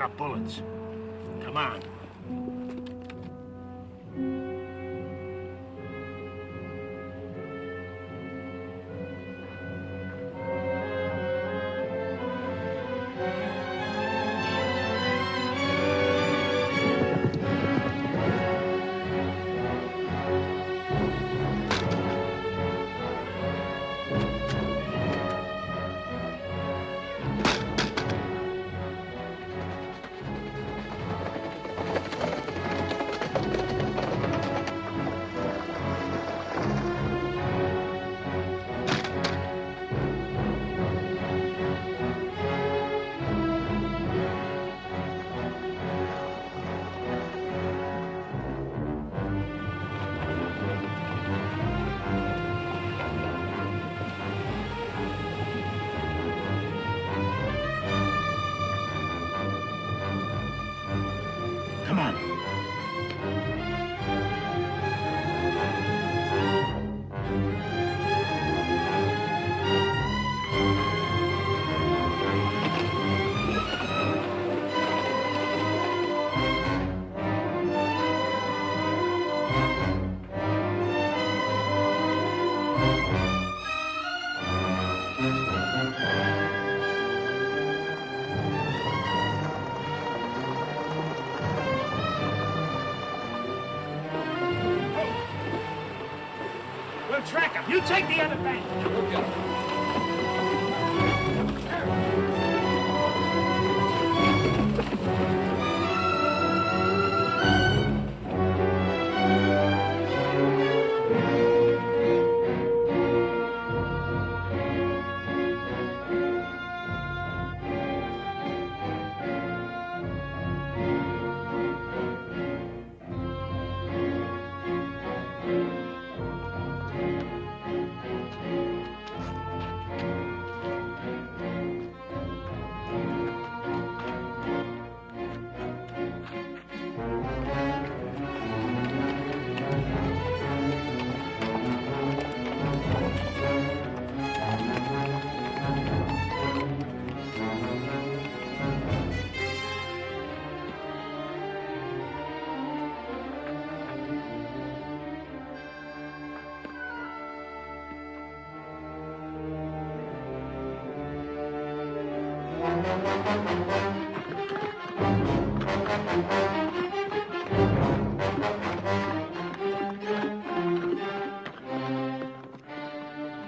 of bullets. Come on. Come on. We'll track him. You take the other bank. Okay.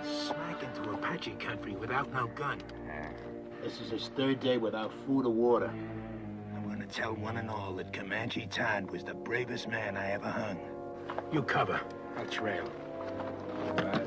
Smack into Apache country without no gun. This is his third day without food or water. I'm gonna tell one and all that Comanche Todd was the bravest man I ever hung. You cover. I'll trail. All right.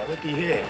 Looky here.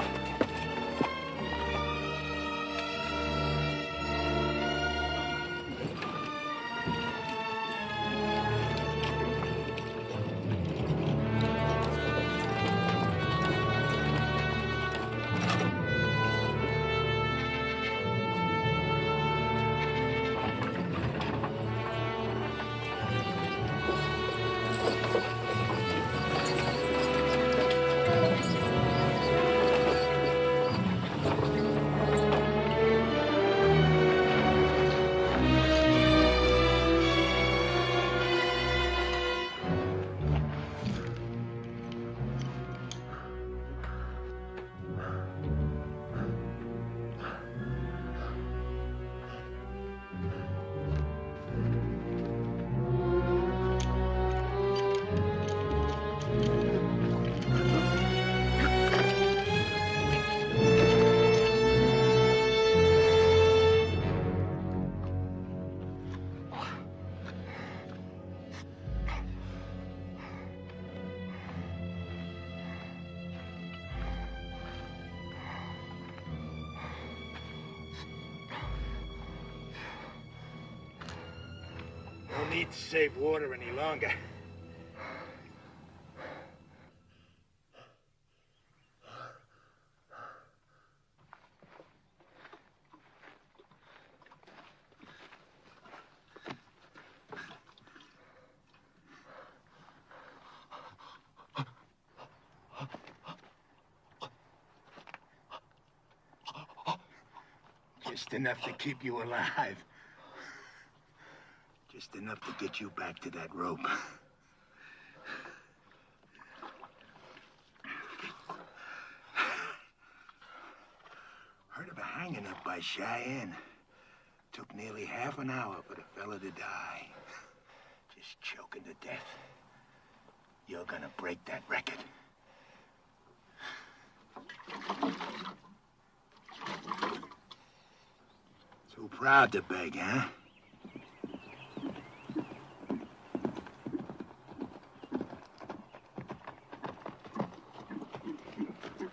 No need to save water any longer. Just enough to keep you alive. Just enough to get you back to that rope. Heard of a hanging up by Cheyenne. Took nearly half an hour for the fella to die. Just choking to death. You're gonna break that record. Too proud to beg, huh?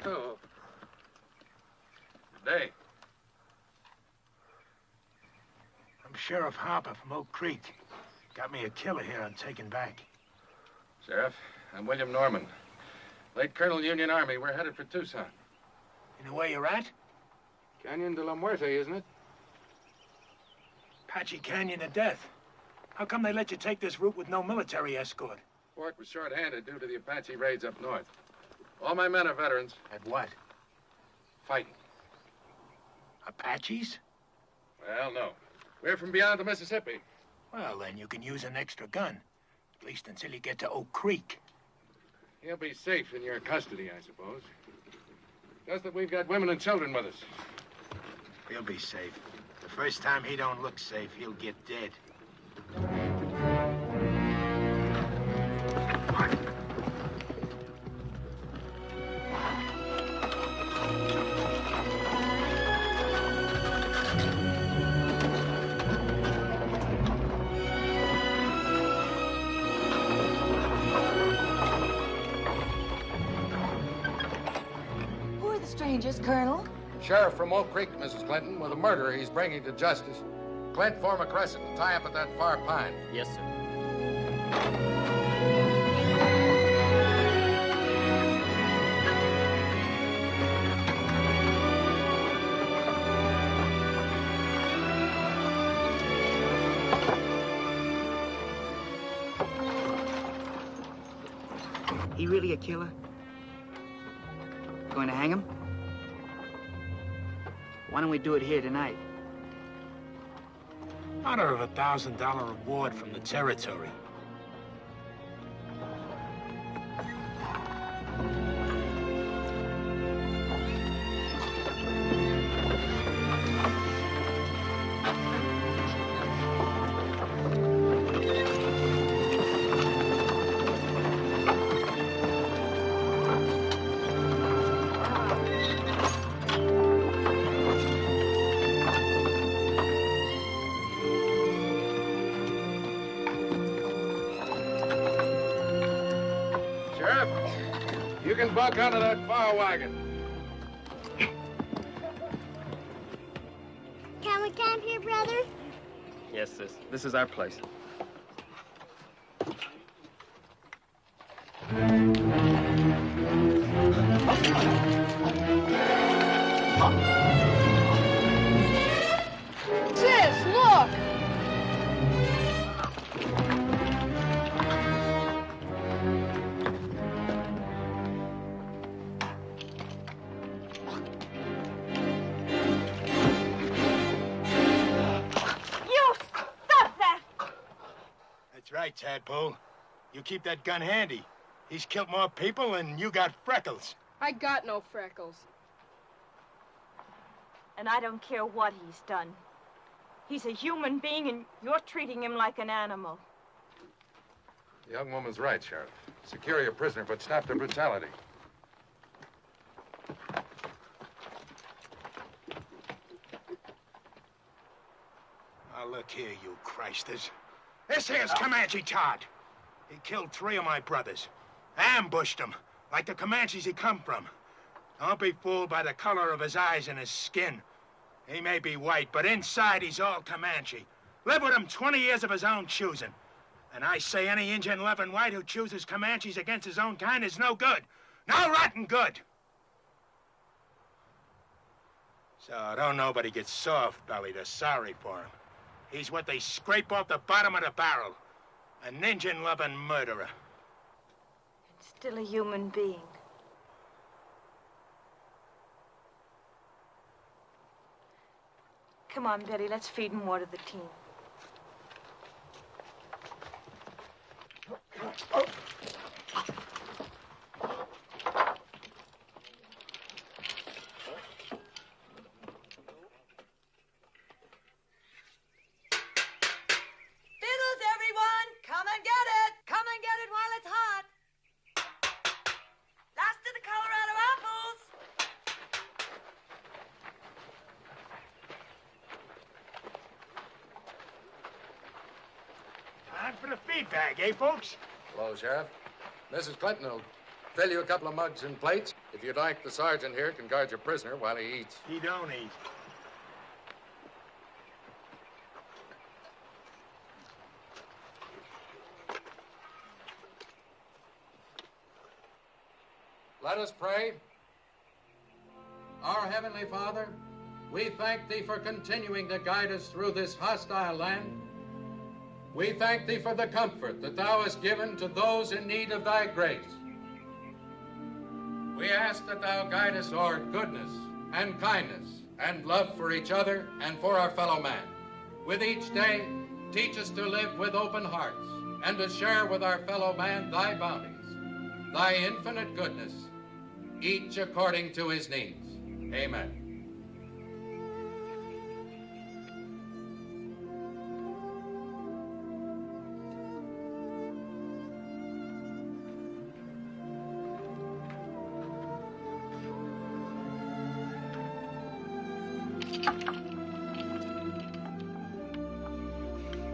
Oh. Good day. I'm Sheriff Harper from Oak Creek. Got me a killer here I'm taking back. Sheriff, I'm William Norman. Late Colonel Union Army. We're headed for Tucson. You know where you're at? Canyon de la Muerte, isn't it? Apache Canyon of Death. How come they let you take this route with no military escort? Fort was short-handed due to the Apache raids up north. All my men are veterans. At what? Fighting. Apaches? Well, no. We're from beyond the Mississippi. Well, then you can use an extra gun. At least until you get to Oak Creek. He'll be safe in your custody, I suppose. Just that we've got women and children with us. He'll be safe. The first time he don't look safe, he'll get dead. Who are the strangers, Colonel? Sheriff from Oak Creek, Mrs. Clinton, with a murderer he's bringing to justice. Clint, form a crescent and tie up at that far pine. Yes, sir. He really a killer? Going to hang him? Why don't we do it here tonight? Honor of $1,000 reward from the territory. You can buck out of that far wagon. Can we camp here, brother? Yes, sis. This is our place. Sis, look! tadpole. You keep that gun handy. He's killed more people than you got freckles. I got no freckles. And I don't care what he's done. He's a human being, and you're treating him like an animal. The young woman's right, Sheriff. Secure your prisoner, but stop the brutality. Now, look here, you Christers. This here's Comanche Todd. He killed 3 of my brothers. Ambushed them, like the Comanches he come from. Don't be fooled by the color of his eyes and his skin. He may be white, but inside he's all Comanche. Lived with him 20 years of his own choosing. And I say any Indian loving white who chooses Comanches against his own kind is no good. No rotten good. So don't nobody get soft-bellied or sorry for him. He's what they scrape off the bottom of the barrel. An Indian-loving murderer. And still a human being. Come on, Betty, let's feed and water the team. Time for the feed bag, eh, folks? Hello, Sheriff. Mrs. Clinton will fill you a couple of mugs and plates. If you'd like, the sergeant here can guard your prisoner while he eats. He don't eat. Let us pray. Our Heavenly Father, we thank Thee for continuing to guide us through this hostile land. We thank Thee for the comfort that Thou hast given to those in need of Thy grace. We ask that Thou guide us toward goodness and kindness and love for each other and for our fellow man. With each day, teach us to live with open hearts and to share with our fellow man Thy bounties, Thy infinite goodness, each according to his needs. Amen.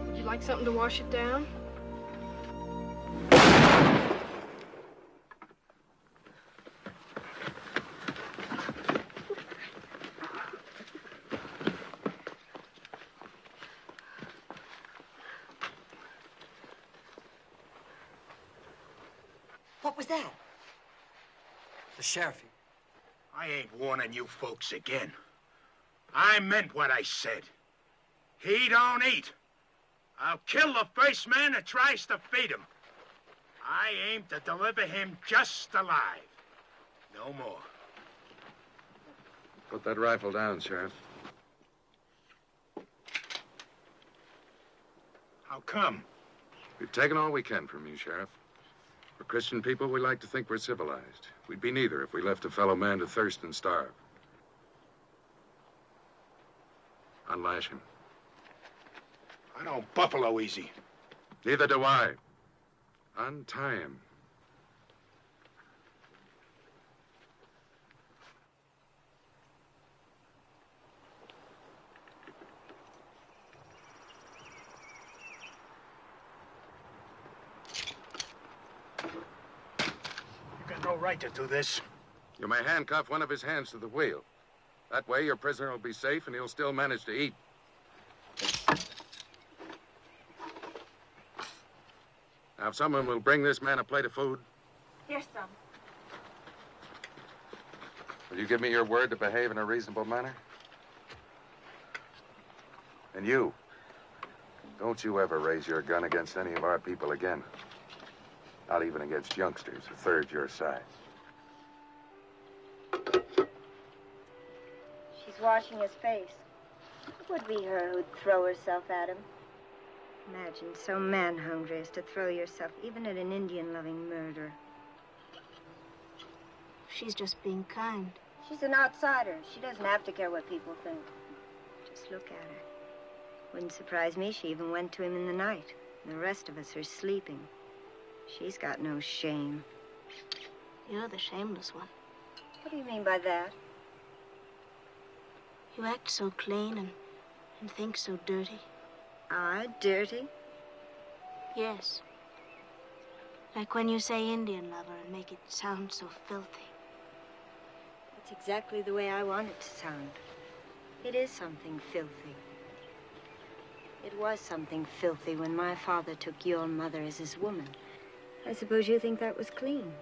Would you like something to wash it down? What was that? The sheriff. I ain't warning you folks again. I meant what I said. He don't eat. I'll kill the first man that tries to feed him. I aim to deliver him just alive. No more. Put that rifle down, Sheriff. How come? We've taken all we can from you, Sheriff. For Christian people, we like to think we're civilized. We'd be neither if we left a fellow man to thirst and starve. Unlash him. I don't buffalo easy. Neither do I. Untie him. You got no right to do this. You may handcuff one of his hands to the wheel. That way, your prisoner will be safe and he'll still manage to eat. Now, if someone will bring this man a plate of food, Here's some. will you give me your word to behave in a reasonable manner? And you, don't you ever raise your gun against any of our people again. Not even against youngsters a third your size. She's washing his face. It would be her who'd throw herself at him. Imagine so man-hungry as to throw yourself even at an Indian-loving murderer. She's just being kind. She's an outsider. She doesn't have to care what people think. Just look at her. Wouldn't surprise me she even went to him in the night. The rest of us are sleeping. She's got no shame. You're the shameless one. What do you mean by that? You act so clean and think so dirty. I dirty? Yes. Like when you say Indian lover and make it sound so filthy. That's exactly the way I want it to sound. It is something filthy. It was something filthy when my father took your mother as his woman. I suppose you think that was clean.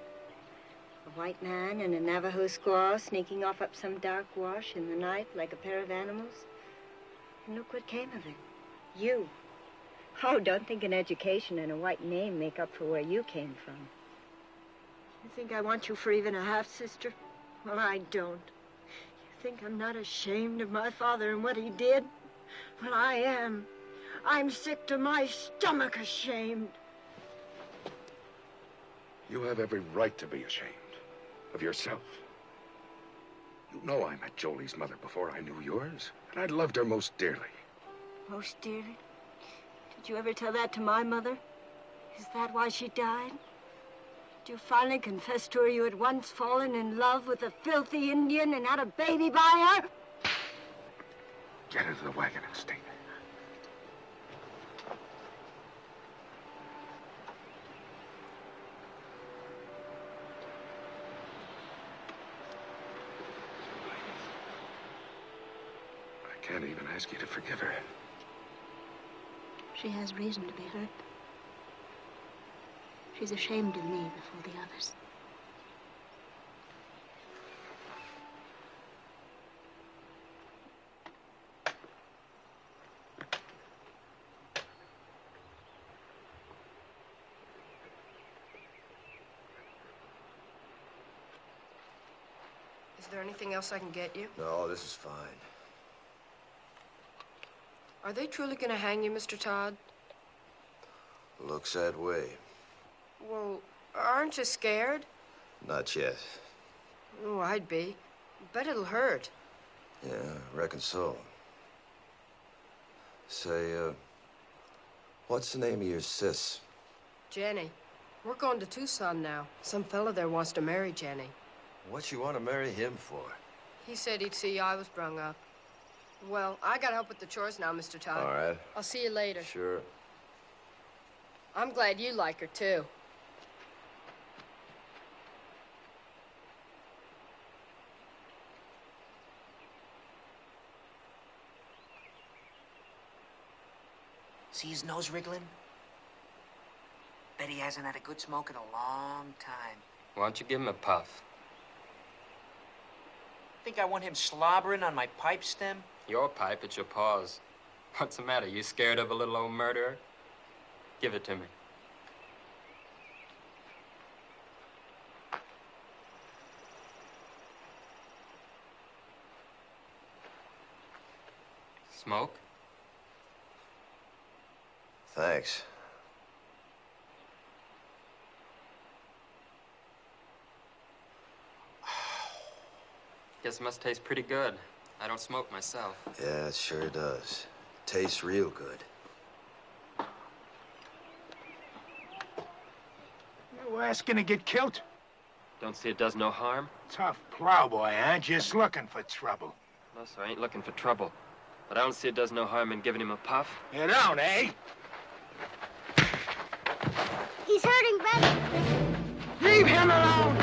A white man and a Navajo squaw sneaking off up some dark wash in the night like a pair of animals. And look what came of it. You. Oh, don't think an education and a white name make up for where you came from. You think I want you for even a half-sister? Well, I don't. You think I'm not ashamed of my father and what he did? Well, I am. I'm sick to my stomach ashamed. You have every right to be ashamed of yourself. You know I met Jolie's mother before I knew yours, and I loved her most dearly. Most dearly? Did you ever tell that to my mother? Is that why she died? Did you finally confess to her you had once fallen in love with a filthy Indian and had a baby by her? Get into the wagon and stay there. I can't even ask you to forgive her. She has reason to be hurt. She's ashamed of me before the others. Is there anything else I can get you? No, this is fine. Are they truly going to hang you, Mr. Todd? Looks that way. Well, aren't you scared? Not yet. Oh, I'd be. Bet it'll hurt. Yeah, reckon so. Say, what's the name of your sis? Jenny. We're going to Tucson now. Some fella there wants to marry Jenny. What you want to marry him for? He said he'd see I was brung up. Well, I gotta help with the chores now, Mr. Todd. All right. I'll see you later. Sure. I'm glad you like her, too. See his nose wriggling? Bet he hasn't had a good smoke in a long time. Why don't you give him a puff? Think I want him slobbering on my pipe stem? Your pipe, it's your paws. What's the matter? You scared of a little old murderer? Give it to me. Smoke? Thanks. Guess it must taste pretty good. I don't smoke myself. Yeah, it sure does. Tastes real good. You asking to get killed? Don't see it does no harm? Tough plowboy, huh? Just looking for trouble. No, sir, I ain't looking for trouble. But I don't see it does no harm in giving him a puff. You don't, eh? He's hurting Betty. Leave him alone!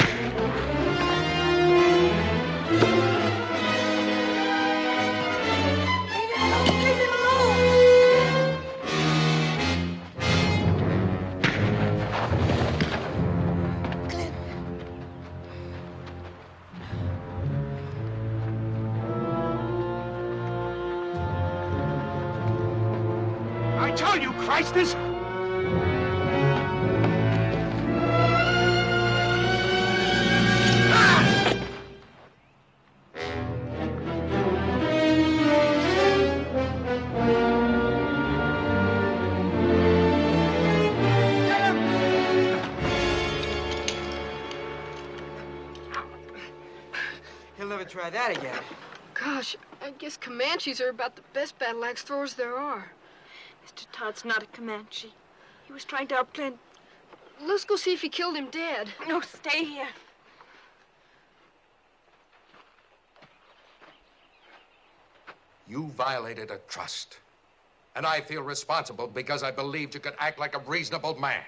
I told you, Christus! try that again. Gosh, I guess Comanches are about the best battle axe throwers there are. Mr. Todd's not a Comanche. He was trying to outplan... Let's go see if he killed him dead. No, stay here. You violated a trust. And I feel responsible because I believed you could act like a reasonable man.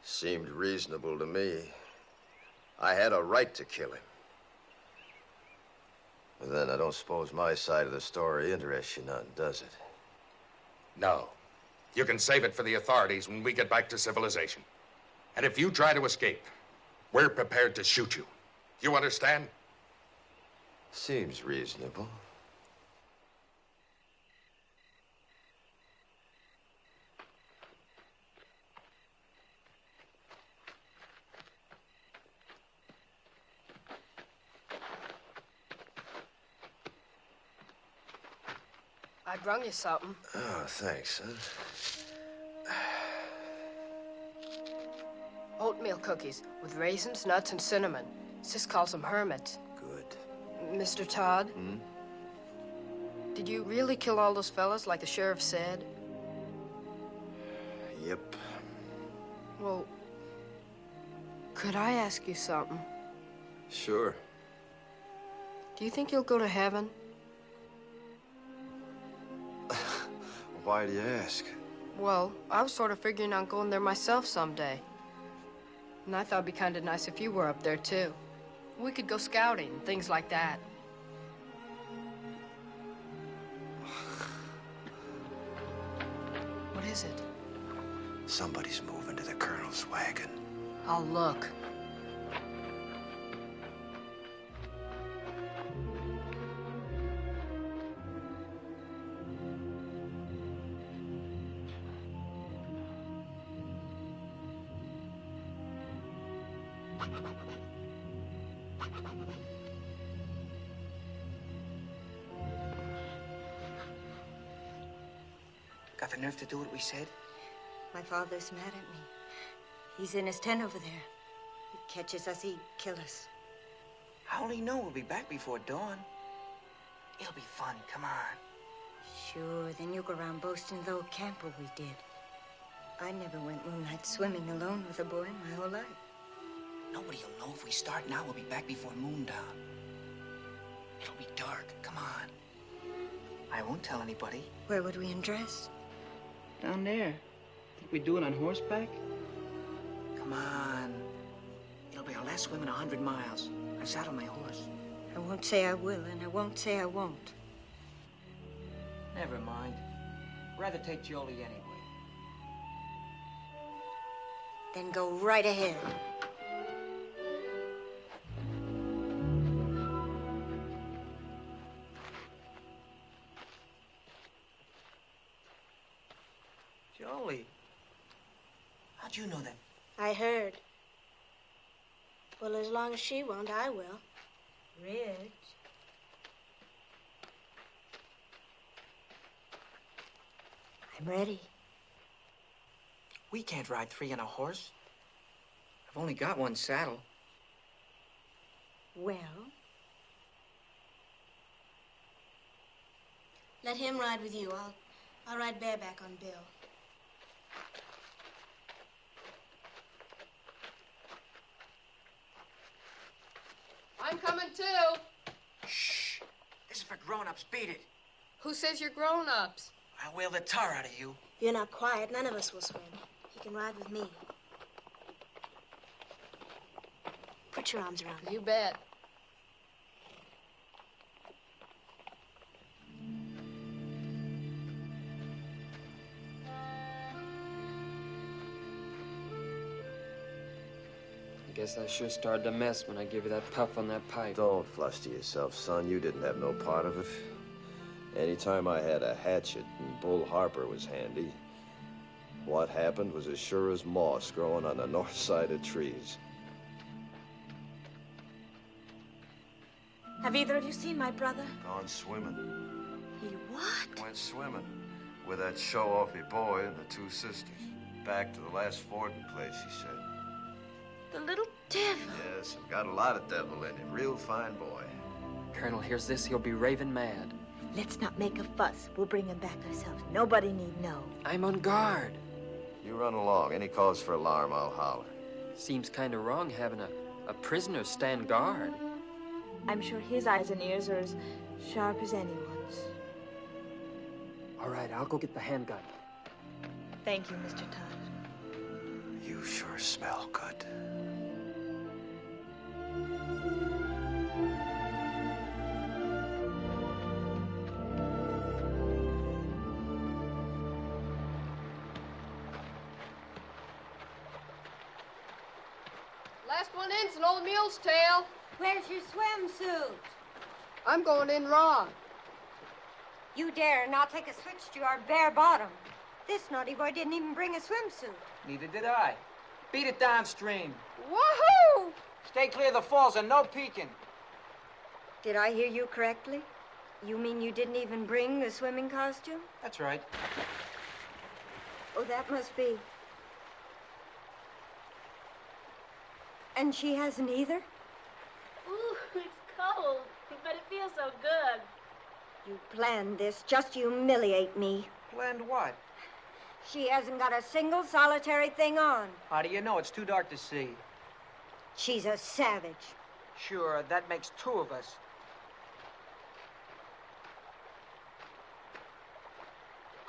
Seemed reasonable to me. I had a right to kill him. But then I don't suppose my side of the story interests you none, does it? No. You can save it for the authorities when we get back to civilization. And if you try to escape, we're prepared to shoot you. You understand? Seems reasonable. I brung you something. Oh, thanks, son. Oatmeal cookies with raisins, nuts, and cinnamon. Sis calls them hermits. Good. Mr. Todd? Hmm? Did you really kill all those fellas like the sheriff said? Yep. Well, could I ask you something? Sure. Do you think you'll go to heaven? Why do you ask? Well, I was sort of figuring on going there myself someday. And I thought it'd be kind of nice if you were up there, too. We could go scouting, things like that. What is it? Somebody's moving to the colonel's wagon. I'll look. Got the nerve to do what we said? My father's mad at me. He's in his tent over there. He catches us, he'd kill us. How'll he know we'll be back before dawn? It'll be fun, come on. Sure, then you go around boasting of the old camper we did. I never went moonlight swimming alone with a boy my whole life. Nobody'll know if we start now, we'll be back before moondown. It'll be dark, come on. I won't tell anybody. Where would we undress? Down there. Think we'd do it on horseback? Come on. It'll be our last swim in 100 miles. I've saddled my horse. I won't say I will, and I won't say I won't. Never mind. Rather take Jolie anyway. Then go right ahead. Jolie. How'd you know that? I heard. Well, as long as she won't, I will. Rich. I'm ready. We can't ride 3 on a horse. I've only got 1 saddle. Well? Let him ride with you. I'll ride bareback on Bill. I'm coming, too. Shh. This is for grown-ups. Beat it. Who says you're grown-ups? I'll whale the tar out of you. If you're not quiet, none of us will swim. You can ride with me. Put your arms around me. You bet. I guess I sure started a mess when I gave you that puff on that pipe. Don't fluster yourself, son. You didn't have no part of it. Anytime I had a hatchet and Bull Harper was handy, what happened was as sure as moss growing on the north side of trees. Have either of you seen my brother? Gone swimming. He what? Went swimming with that show-offy boy and the 2 sisters. Back to the last fording place, he said. The little devil. Yes, and got a lot of devil in him. Real fine boy. Colonel hears this, he'll be raving mad. Let's not make a fuss. We'll bring him back ourselves. Nobody need know. I'm on guard. You run along. Any cause for alarm, I'll holler. Seems kind of wrong having a prisoner stand guard. I'm sure his eyes and ears are as sharp as anyone's. All right, I'll go get the handgun. Thank you, Mr. Todd. You sure smell good. Last one in's an old mule's tail. Where's your swimsuit? I'm going in raw. You dare not take a switch to our bare bottom. This naughty boy didn't even bring a swimsuit. Neither did I. Beat it downstream. Woohoo! Stay clear of the falls and no peeking. Did I hear you correctly? You mean you didn't even bring the swimming costume? That's right. Oh, that must be. And she hasn't either? Ooh, it's cold, but it feels so good. You planned this just to humiliate me. Planned what? She hasn't got a single solitary thing on. How do you know? It's too dark to see. She's a savage. Sure, that makes two of us.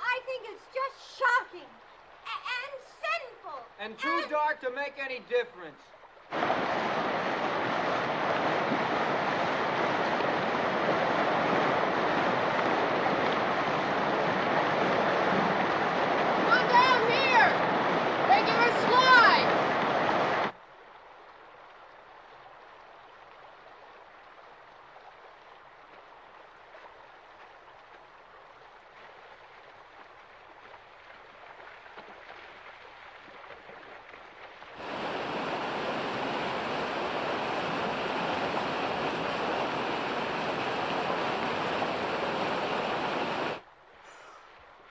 I think it's just shocking and sinful. And too dark to make any difference. Come down here! They give her slide!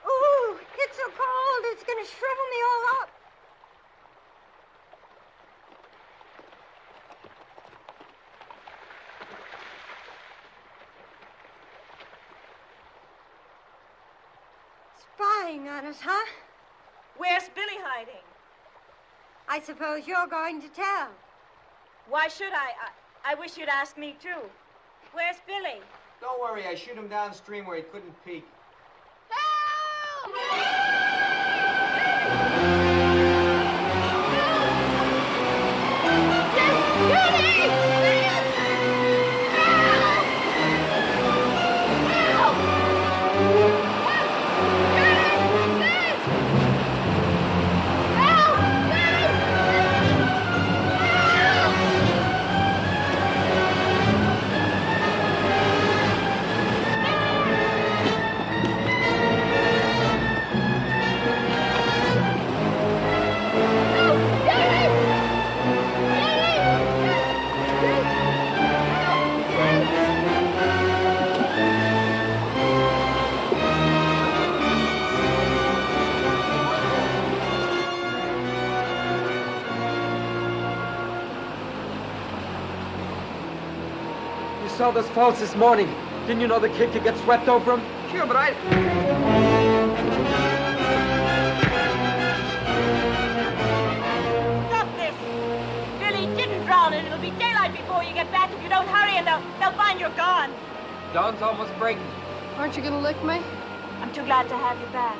Ooh, it's so cold, it's gonna shrivel me all up. Spying on us, huh? Where's Billy hiding? I suppose you're going to tell. Why should I? I wish you'd ask me, too. Where's Billy? Don't worry, I shoot him downstream where he couldn't peek. You saw those falls this morning. Didn't you know the kid could get swept over them? Sure, but I... Stop this! Billy didn't drown, and it'll be daylight before you get back if you don't hurry, and they'll find you're gone. Dawn's almost breaking. Aren't you gonna lick me? I'm too glad to have you back.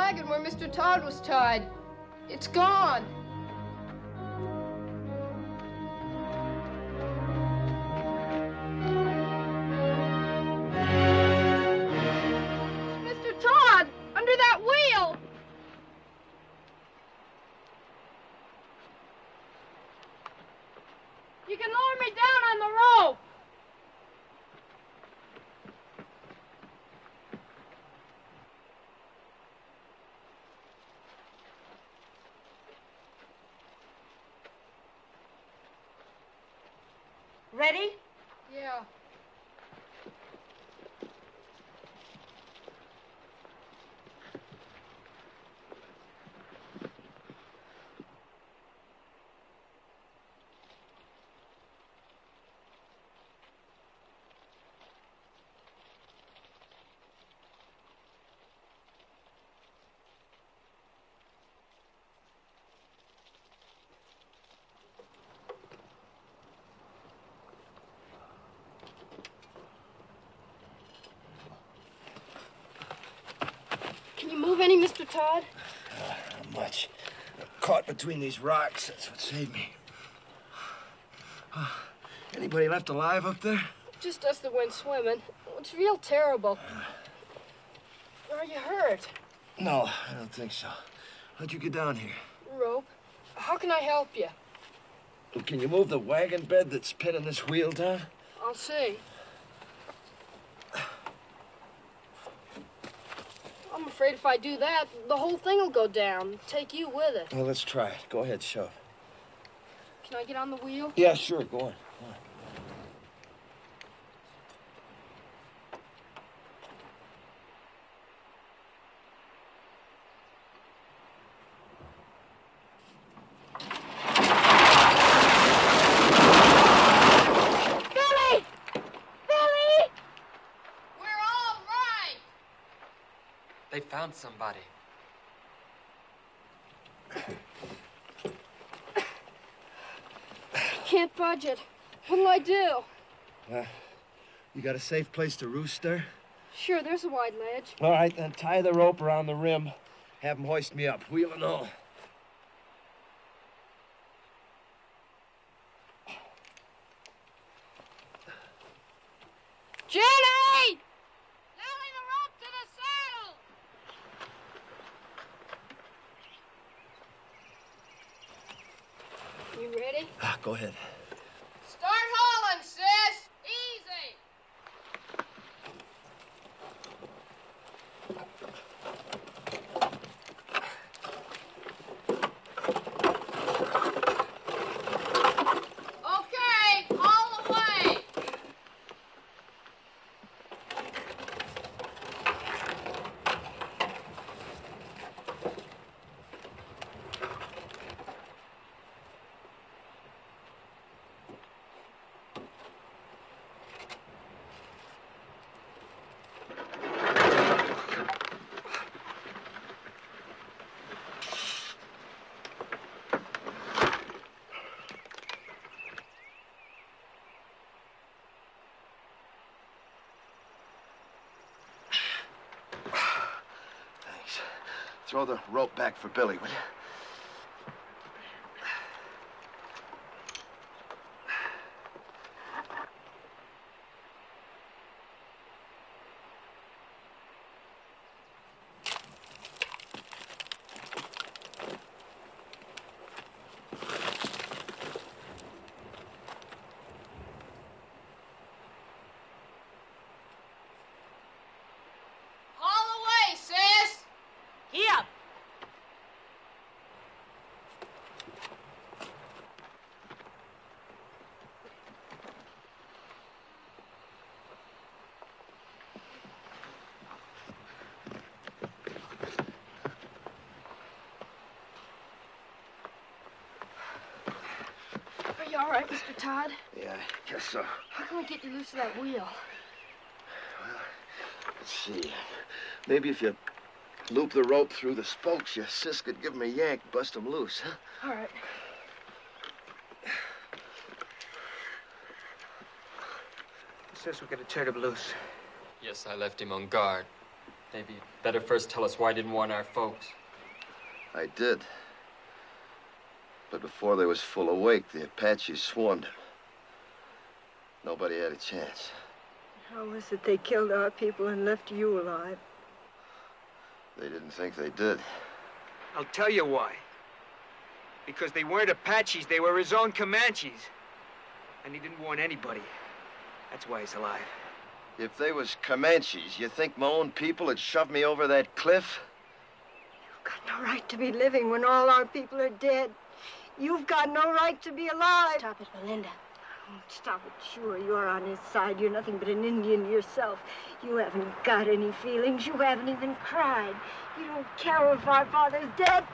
wagon where Mr. Todd was tied. It's gone. Mr. Todd, under that wheel. You can lower me down on the rope. Ready? Yeah. Can you move any, Mr. Todd? Not much. Caught between these rocks. That's what saved me. Anybody left alive up there? Just us that went swimming. It's real terrible. Are you hurt? No, I don't think so. How'd you get down here? Rope. How can I help you? Can you move the wagon bed that's pinning this wheel down? I'll see. I'm afraid if I do that, the whole thing will go down. Take you with it. Well, let's try it. Go ahead, shove. Can I get on the wheel? Yeah, sure. Go on. Go on. Billy! Billy! We're all right! They found somebody. Can't budge it. What'll I do? You got a safe place to roost there? Sure, there's a wide ledge. All right, then tie the rope around the rim. Have them hoist me up, wheel and all. Jenny! Nailing the rope to the saddle! You ready? Go ahead. Start hauling, sis! Easy! Okay, haul away! Thanks. Throw the rope back for Billy, will you? Haul away, sis! Here. Are you all right, Mr. Todd? Yeah, I guess so. How can I get you loose of that wheel? Let's see. Maybe if you loop the rope through the spokes, your sis could give him a yank, bust him loose, huh? All right. Sis, we gotta turn him loose. Yes, I left him on guard. Maybe you'd better first tell us why you didn't warn our folks. I did. But before they was full awake, the Apaches swarmed him. Nobody had a chance. How was it they killed our people and left you alive? They didn't think they did. I'll tell you why. Because they weren't Apaches, they were his own Comanches. And he didn't warn anybody. That's why he's alive. If they was Comanches, you think my own people had shoved me over that cliff? You've got no right to be living when all our people are dead. You've got no right to be alive. Stop it, Belinda. Oh, stop it. Sure, you're on his side. You're nothing but an Indian yourself. You haven't got any feelings. You haven't even cried. You don't care if our father's dead.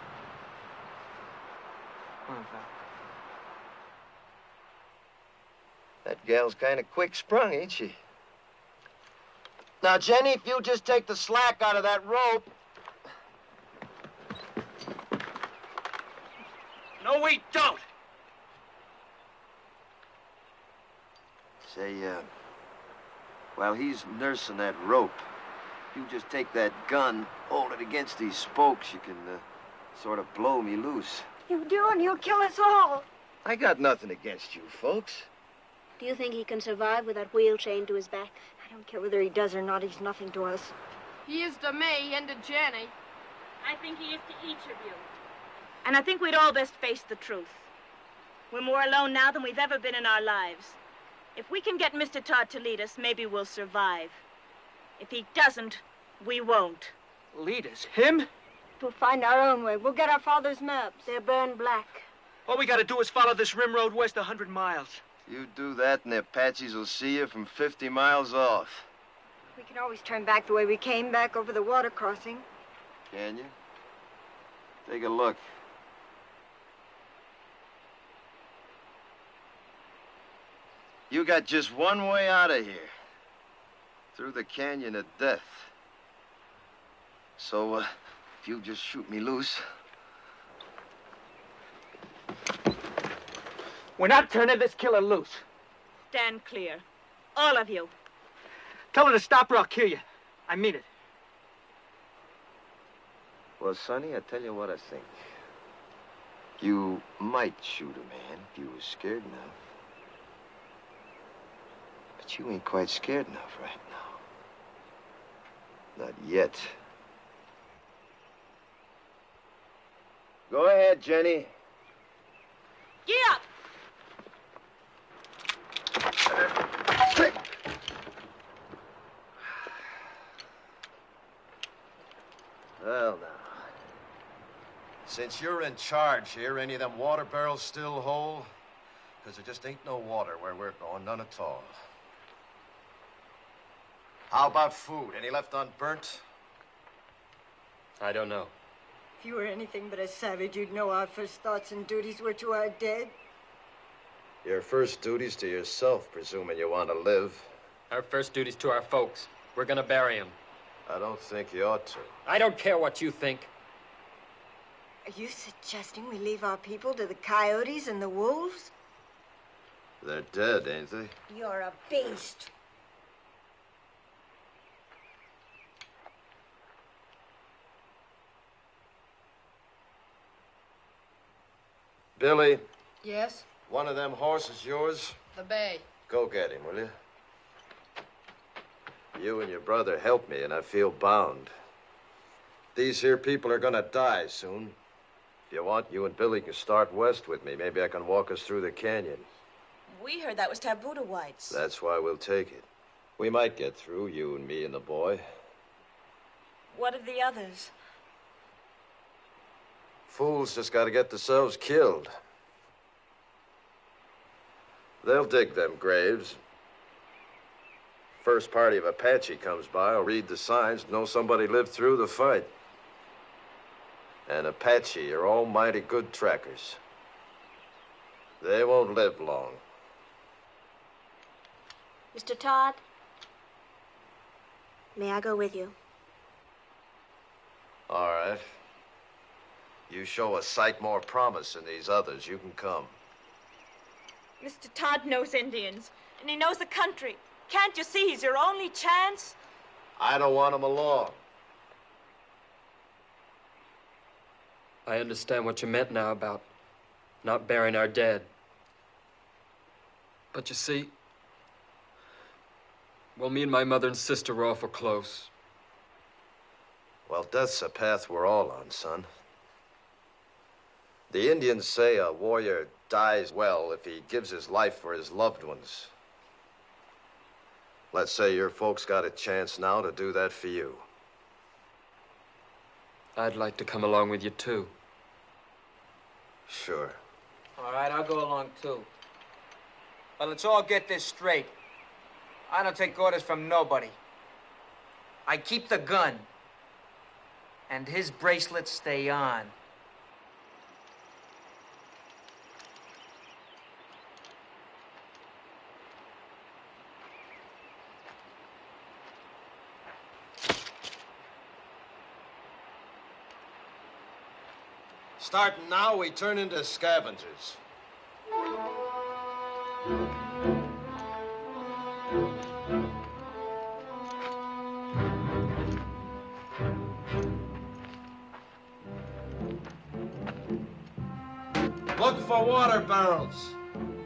Come on, Val. That gal's kind of quick-sprung, ain't she? Now, Jenny, if you just take the slack out of that rope... No, we don't! Say, while he's nursing that rope, you just take that gun, hold it against these spokes, you can, sort of blow me loose. You do, and you'll kill us all. I got nothing against you, folks. Do you think he can survive with that wheel chained to his back? I don't care whether he does or not. He's nothing to us. He is to me and to Jenny. I think he is to each of you. And I think we'd all best face the truth. We're more alone now than we've ever been in our lives. If we can get Mr. Todd to lead us, maybe we'll survive. If he doesn't, we won't. Lead us? Him? We'll find our own way. We'll get our father's maps. They're burned black. All we gotta do is follow this rim road west 100 miles. You do that, and the Apaches will see you from 50 miles off. We can always turn back the way we came, back over the water crossing. Can you? Take a look. You got just one way out of here. Through the canyon of death. So, if you just shoot me loose... We're not turning this killer loose. Stand clear. All of you. Tell her to stop or I'll kill you. I mean it. Well, Sonny, I tell you what I think. You might shoot a man if you was scared enough. But you ain't quite scared enough right now. Not yet. Go ahead, Jenny. Get up! Well, now. Since you're in charge here, any of them water barrels still whole? Because there just ain't no water where we're going, none at all. How about food? Any left unburnt? I don't know. If you were anything but a savage, you'd know our first thoughts and duties were to our dead. Your first duty's to yourself, presuming you want to live. Our first duty's to our folks. We're gonna bury him. I don't think you ought to. I don't care what you think. Are you suggesting we leave our people to the coyotes and the wolves? They're dead, ain't they? You're a beast. Billy, Yes? one of them horses yours? The bay. Go get him, will you? You and your brother helped me, and I feel bound. These here people are gonna die soon. If you want, you and Billy can start west with me. Maybe I can walk us through the canyon. We heard that was taboo to whites. That's why we'll take it. We might get through, you and me and the boy. What of the others? Fools just gotta get themselves killed. They'll dig them graves. First party of Apache comes by, will read the signs, know somebody lived through the fight. And Apache are almighty good trackers. They won't live long. Mr. Todd, may I go with you? All right. You show a sight more promise than these others, you can come. Mr. Todd knows Indians, and he knows the country. Can't you see he's your only chance? I don't want him along. I understand what you meant now about not burying our dead. But you see, well, me and my mother and sister were awful close. Well, death's a path we're all on, son. The Indians say a warrior dies well if he gives his life for his loved ones. Let's say your folks got a chance now to do that for you. I'd like to come along with you, too. Sure. All right, I'll go along, too. But let's all get this straight. I don't take orders from nobody. I keep the gun. And his bracelets stay on. Starting now, we turn into scavengers. Look for water barrels.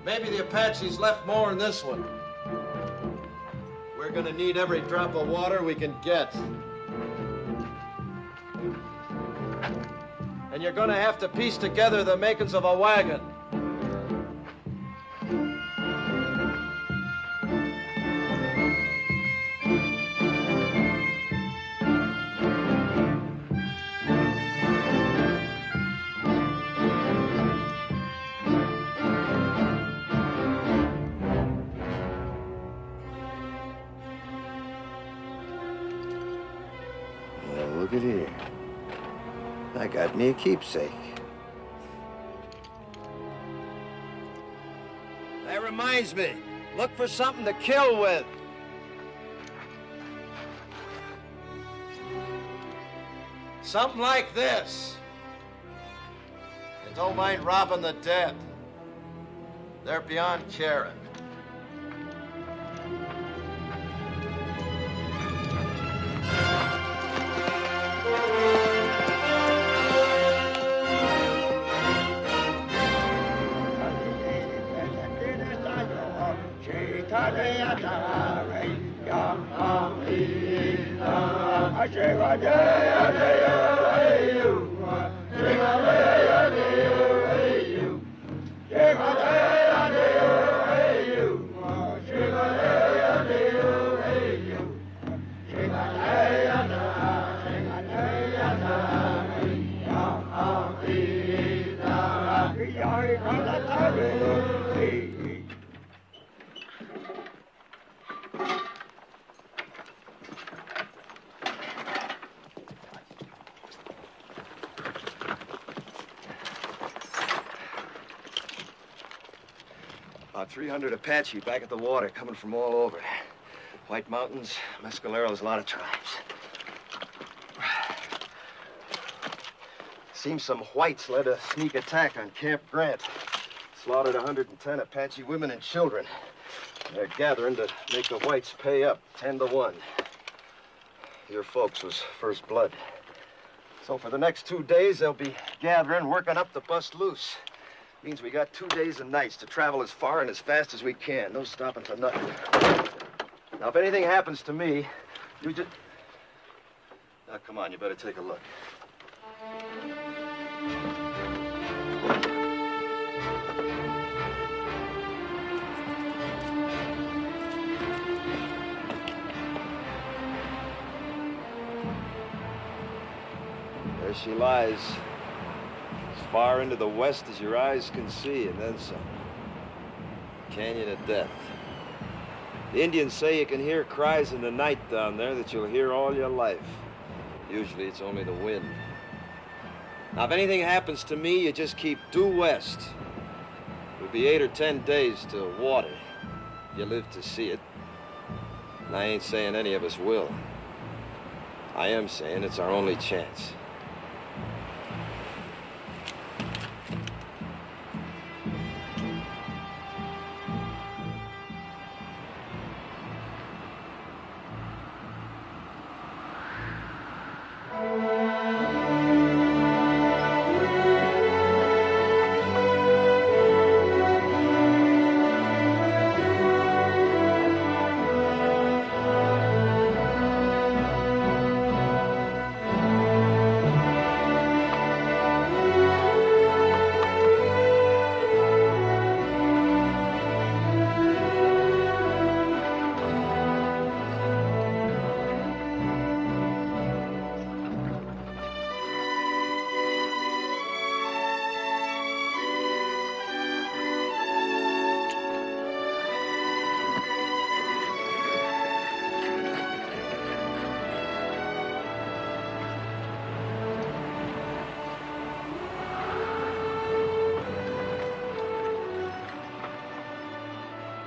Maybe the Apaches left more in this one. We're gonna need every drop of water we can get. And you're gonna have to piece together the makings of a wagon. Well, look at here. I got me a keepsake. That reminds me, look for something to kill with. Something like this. And don't mind robbing the dead. They're beyond caring. About 300 Apache back at the water, coming from all over. White Mountains, Mescaleros, a lot of tribes. Seems some whites led a sneak attack on Camp Grant. Slaughtered 110 Apache women and children. They're gathering to make the whites pay up, 10-1. Your folks was first blood. So for the next 2 days, they'll be gathering, working up to bust loose. Means we got 2 days and nights to travel as far and as fast as we can. No stopping for nothing. Now, if anything happens to me, you just... Now, come on, you better take a look. There she lies. As far into the west as your eyes can see, and then some. Canyon of Death. The Indians say you can hear cries in the night down there that you'll hear all your life. Usually it's only the wind. Now, if anything happens to me, you just keep due west. It'll be 8 or 10 days to water. You live to see it. And I ain't saying any of us will. I am saying it's our only chance.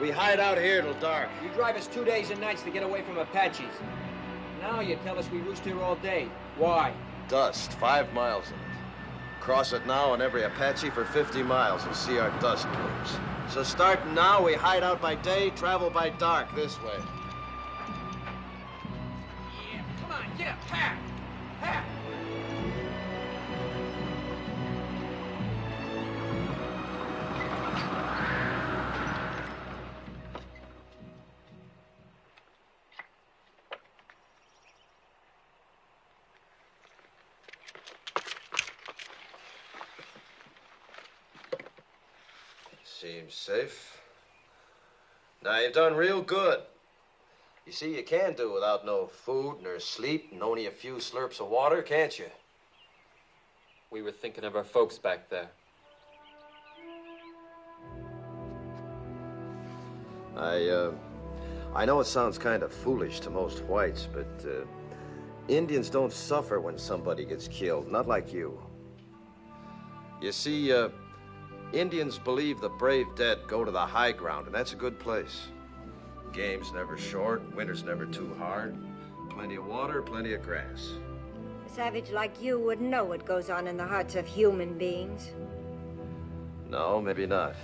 We hide out here till dark. You drive us 2 days and nights to get away from Apaches. Now you tell us we roost here all day. Why? Dust, 5 miles of it. Cross it now, and every Apache for 50 miles will see our dust plumes. So starting now, we hide out by day, travel by dark this way. Yeah, come on, get up, pack! Pack! Seems safe. Now, you've done real good. You see, you can do without no food nor sleep and only a few slurps of water, can't you? We were thinking of our folks back there. I know it sounds kind of foolish to most whites, but Indians don't suffer when somebody gets killed, not like you. You see, Indians believe the brave dead go to the high ground, and that's a good place. Game's never short, winter's never too hard. Plenty of water, plenty of grass. A savage like you wouldn't know what goes on in the hearts of human beings. No, maybe not.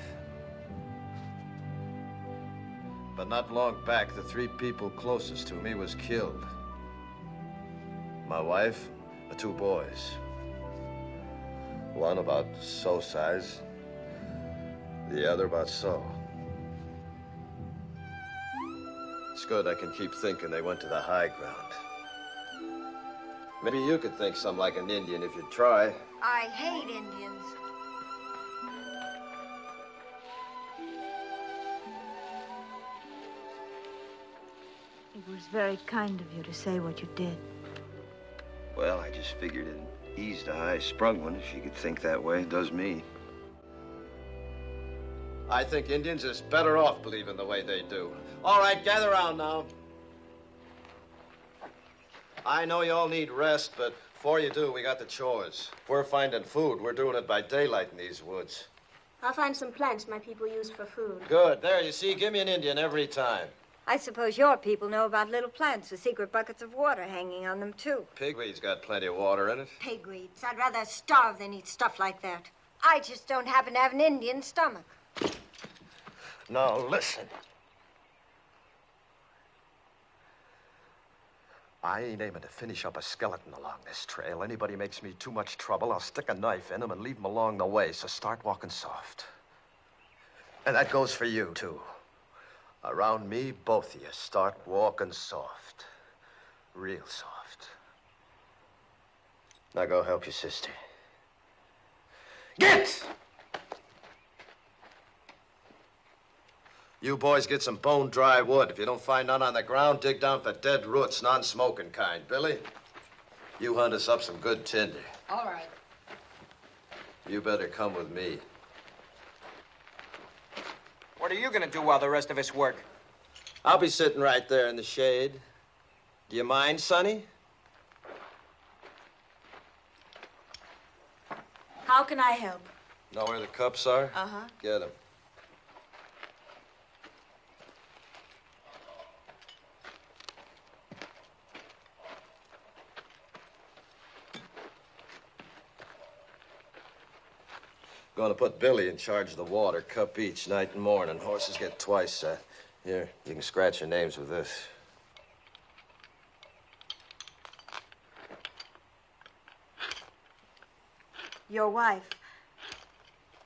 But not long back, the 3 people closest to me was killed. My wife, the 2 boys. One about so size, the other about so. It's good I can keep thinking they went to the high ground. Maybe you could think something like an Indian if you'd try. I hate Indians. It was very kind of you to say what you did. Well, I just figured it eased a high-sprung one if she could think that way. It does me. I think Indians is better off believing the way they do. All right, gather around now. I know you all need rest, but before you do, we got the chores. If we're finding food, we're doing it by daylight in these woods. I'll find some plants my people use for food. Good. There, you see, give me an Indian every time. I suppose your people know about little plants with secret buckets of water hanging on them, too. Pigweed's got plenty of water in it. Pigweeds. I'd rather starve than eat stuff like that. I just don't happen to have an Indian stomach. Now, listen. I ain't aiming to finish up a skeleton along this trail. Anybody makes me too much trouble, I'll stick a knife in him and leave him along the way, so start walking soft. And that goes for you, too. Around me, both of you, start walking soft. Real soft. Now go help your sister. Get! You boys get some bone-dry wood. If you don't find none on the ground, dig down for dead roots, non-smoking kind. Billy, you hunt us up some good tinder. All right. You better come with me. What are you gonna do while the rest of us work? I'll be sitting right there in the shade. Do you mind, Sonny? How can I help? Know where the cups are? Uh-huh. Get them. Going to put Billy in charge of the water, cup each, night and morning. Horses get twice that. Here, you can scratch your names with this. Your wife,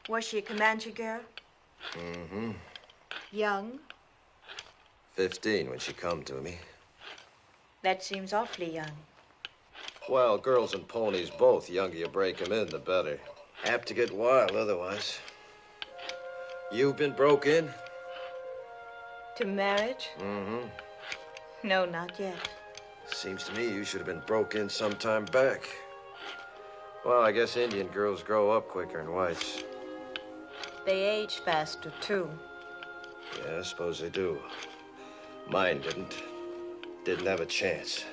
was she a Comanche girl? Mm-hmm. Young? 15 when she come to me. That seems awfully young. Well, girls and ponies both. The younger you break 'em in, the better. Apt to get wild otherwise. You've been broke in? To marriage? Mm-hmm. No, not yet. Seems to me you should have been broke in some time back. Well, I guess Indian girls grow up quicker than whites. They age faster, too. Yeah, I suppose they do. Mine didn't. Didn't have a chance.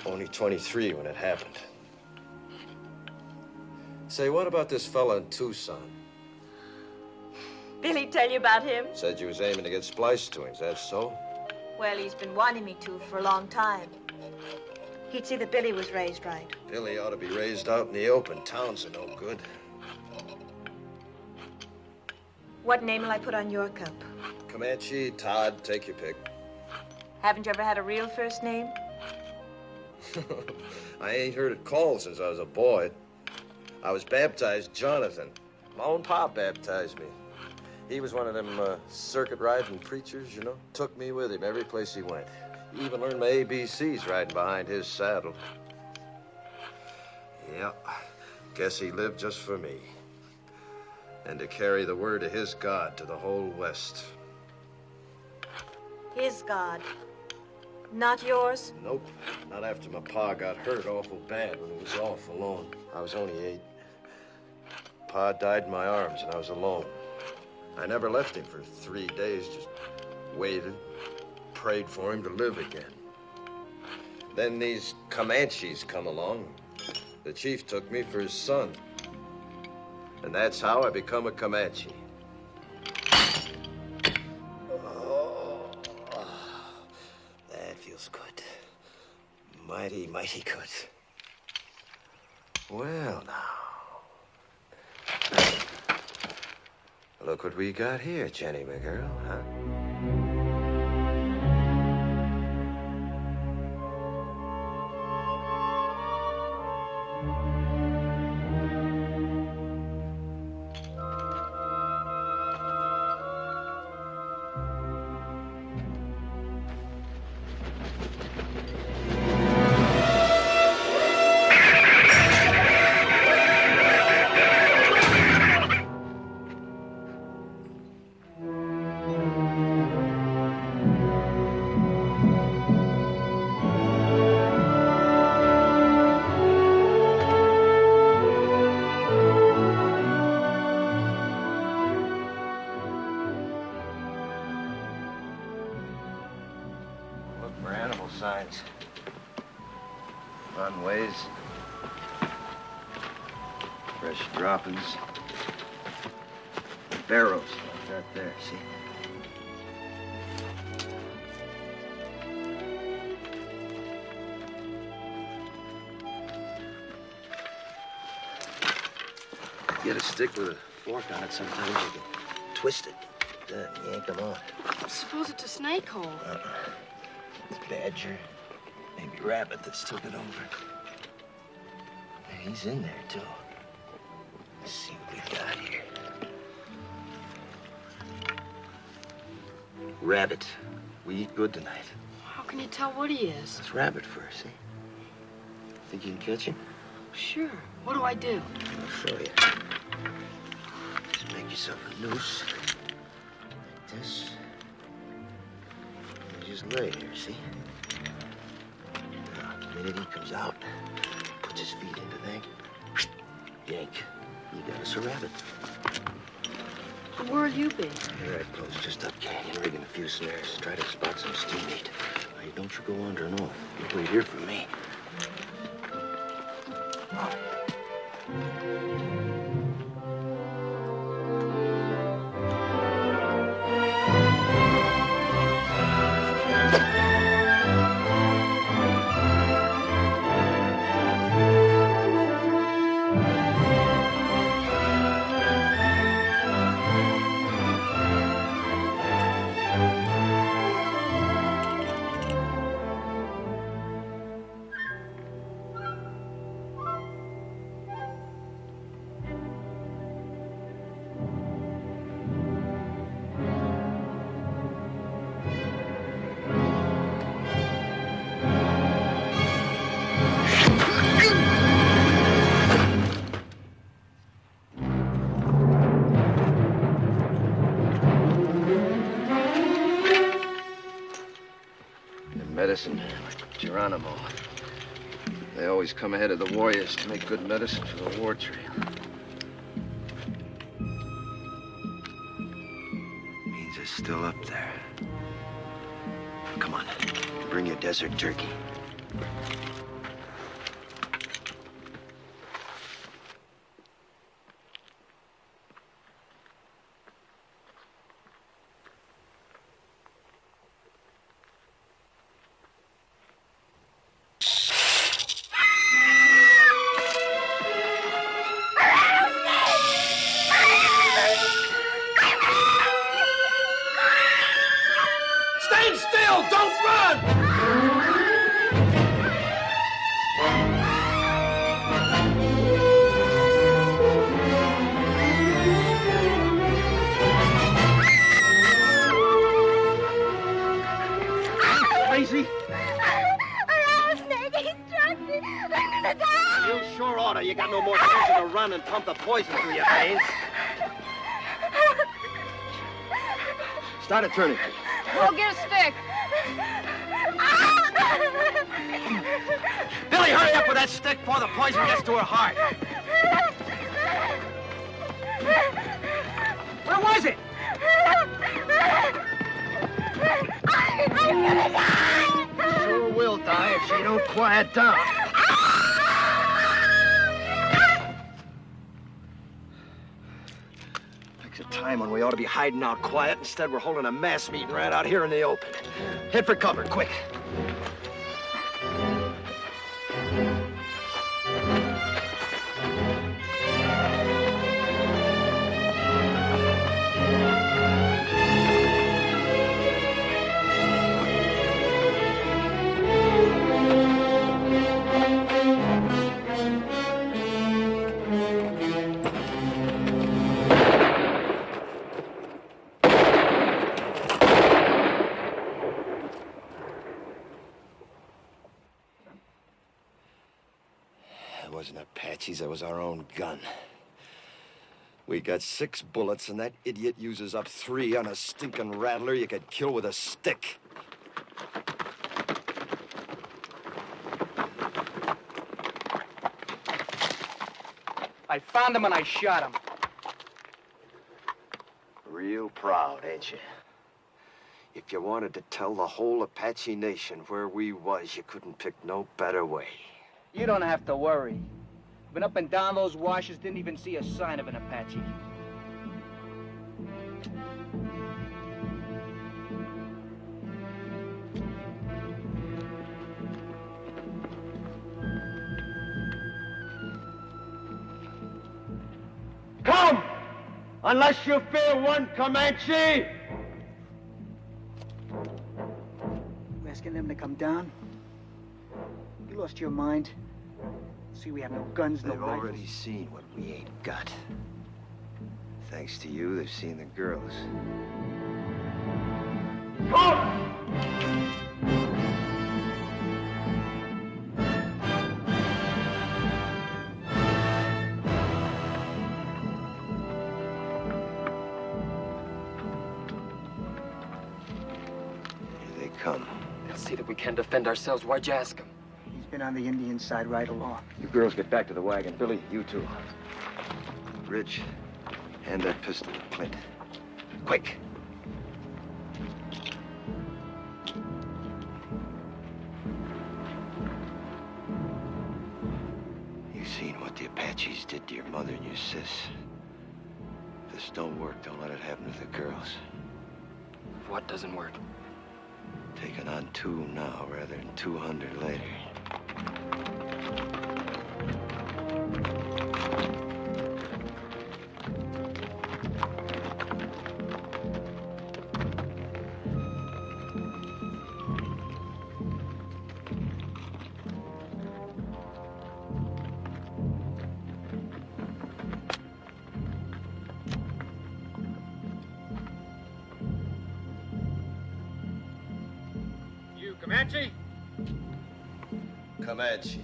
Only 23 when it happened. Say, what about this fella in Tucson? Billy tell you about him? Said you was aiming to get spliced to him. Is that so? Well, he's been wanting me to for a long time. He'd see that Billy was raised right. Billy ought to be raised out in the open. Towns are no good. What name will I put on your cup? Comanche, Todd, take your pick. Haven't you ever had a real first name? I ain't heard it called since I was a boy. I was baptized Jonathan. My own pop baptized me. He was one of them circuit riding preachers, you know. Took me with him every place he went. Even learned my ABCs riding behind his saddle. Yeah, guess he lived just for me. And to carry the word of his God to the whole West. His God. Not yours? Nope. Not after my pa got hurt awful bad when he was off alone. I was only 8. Pa died in my arms and I was alone. I never left him for 3 days, just waited, prayed for him to live again. Then these Comanches come along. The chief took me for his son. And that's how I become a Comanche. Oh, that feels good. Mighty, mighty good. Well, now. Look what we got here, Jenny, my girl, huh? Signs. Runways. Fresh droppings. Barrows like that there, see? You get a stick with a fork on it, sometimes you can twist it. Then yank them on. Suppose it's a snake hole. Badger, maybe rabbit that's took it over. He's in there, too. Let's see what we got here. Rabbit. We eat good tonight. How can you tell what he is? It's rabbit fur, see? Think you can catch him? Sure. What do I do? I'll show you. Just make yourself a noose. Like this. Just lay here, see? Now, the minute he comes out, puts his feet into that, yank. You got us a rabbit. Where'll you be? Here I close just up canyon, rigging a few snares. Try to spot some steam meat. Now, don't you go wandering off. You wait here for me. Medicine, Geronimo. They always come ahead of the warriors to make good medicine for the war trail. Means it's still up there. Come on, bring your desert turkey. you to run and pump the poison through your veins. Start it turning. Go get a stick. Billy, hurry up with that stick before the poison gets to her heart. Where was it? I'm gonna die! Sure will die if she don't quiet down. Picks a time when we ought to be hiding out quiet. Instead, we're holding a mass meeting right out here in the open. Head for cover, quick. It wasn't Apaches, it was our own gun. We got 6 bullets, and that idiot uses up 3 on a stinking rattler you could kill with a stick. I found him and I shot him. Real proud, ain't you? If you wanted to tell the whole Apache nation where we was, you couldn't pick no better way. You don't have to worry. Been up and down those washes, didn't even see a sign of an Apache. Come! Unless you fear one Comanche! You asking them to come down? You lost your mind? See, we have no guns, no They've rifles. already seen what we ain't got. Thanks to you, they've seen the girls. Come! Here they come. They'll see that we can't defend ourselves. Why'd you ask them? He's been on the Indian side right along. You girls get back to the wagon. Billy, you too. Rich, hand that pistol to Clint. Quick. You seen what the Apaches did to your mother and your sis. If this don't work, don't let it happen to the girls. What doesn't work? Taking on 2 now rather than 200 later. Comanche? Comanche.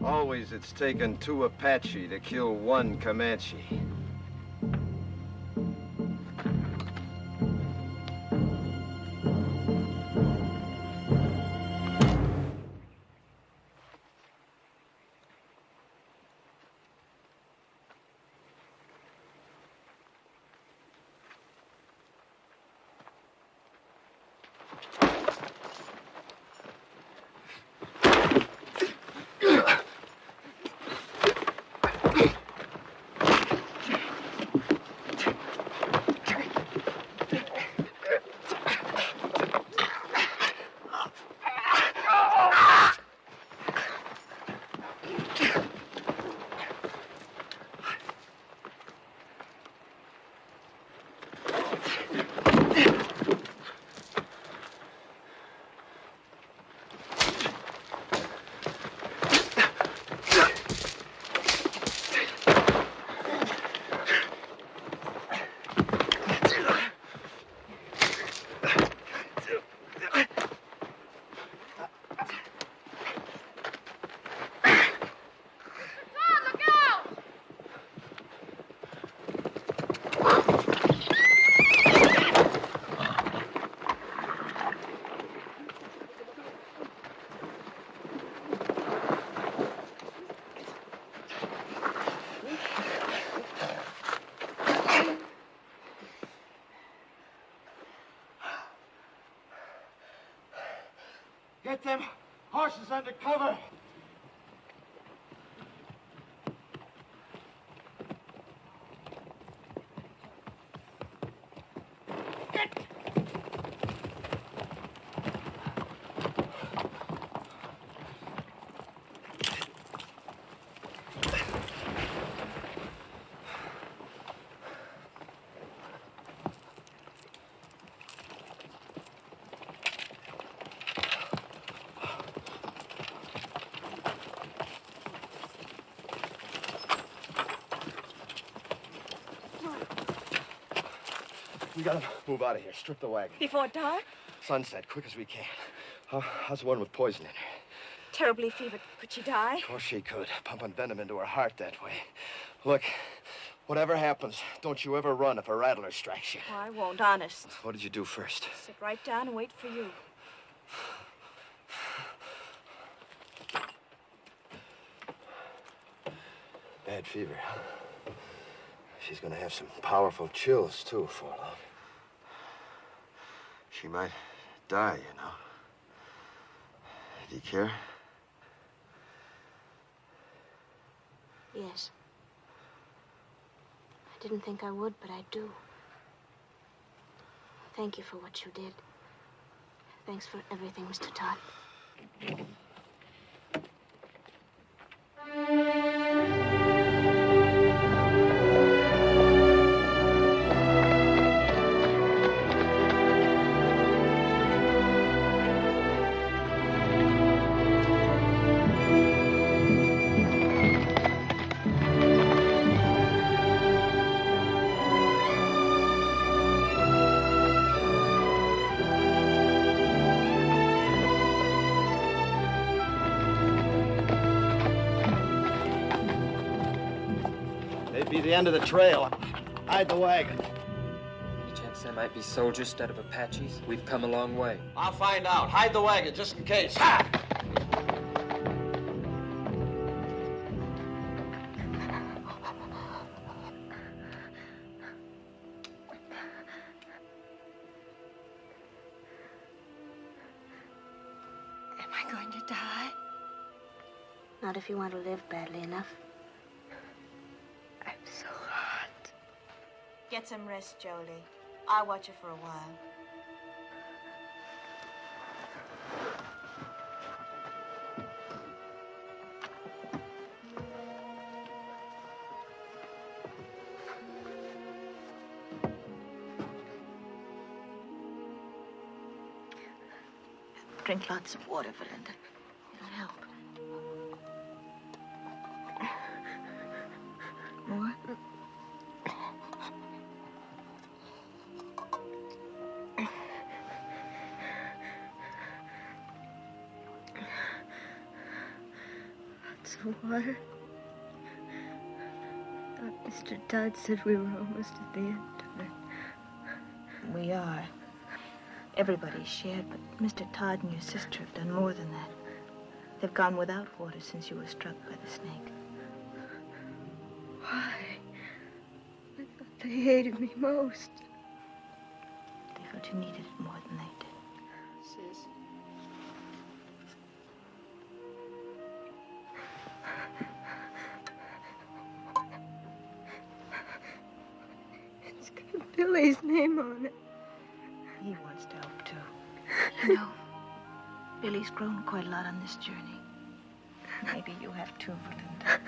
Always it's taken 2 Apache to kill 1 Comanche. Get them horses under cover. We gotta move out of here. Strip the wagon. Before dark? Sunset, quick as we can. How's the one with poison in her? Terribly fevered. Could she die? Of course she could. Pumping venom into her heart that way. Look, whatever happens, don't you ever run if a rattler strikes you. Oh, I won't, honest. What did you do first? Sit right down and wait for you. Bad fever, huh? She's gonna have some powerful chills, too, for long. She might die, you know. Do you care? Yes. I didn't think I would, but I do. Thank you for what you did. Thanks for everything, Mr. Todd. Be the end of the trail. Hide the wagon. Any chance there might be soldiers instead of Apaches? We've come a long way. I'll find out. Hide the wagon just in case. Ha! Am I going to die? Not if you want to live badly enough. I'm so hot. Get some rest, Jolie. I'll watch her for a while. Drink lots of water, Valinda. It'll help. More? Lots of water. Thought Mr. Todd said we were almost at the end of it. We are. Everybody's shared, but Mr. Todd and your sister have done more than that. They've gone without water since you were struck by the snake. Why? I thought they hated me most. They felt you needed it more than they did. Sis. It's got Billy's name on it. He wants to help, too. You know, Billy's grown quite a lot on this journey. Maybe you have too, Valinda.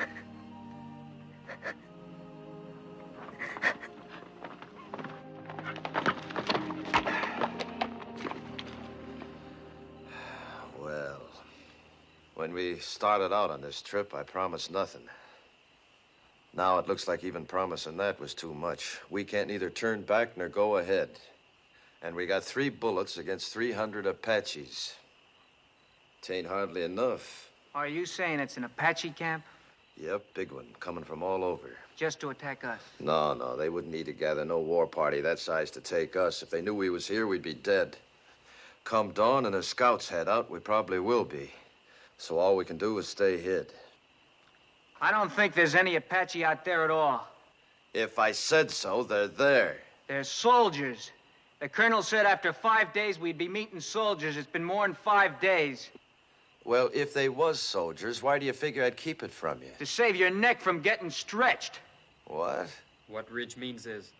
Well, when we started out on this trip, I promised nothing. Now it looks like even promising that was too much. We can't neither turn back nor go ahead. And we got 3 bullets against 300 Apaches. Tain't hardly enough. Are you saying it's an Apache camp? Yep, big one, coming from all over. Just to attack us? No, they wouldn't need to gather no war party that size to take us. If they knew we was here, we'd be dead. Come dawn and the scouts head out, we probably will be. So all we can do is stay hid. I don't think there's any Apache out there at all. If I said so, they're there. They're soldiers. The colonel said after 5 days we'd be meeting soldiers. It's been more than 5 days. Well, if they was soldiers, why do you figure I'd keep it from you? To save your neck from getting stretched. What? What Ridge means is,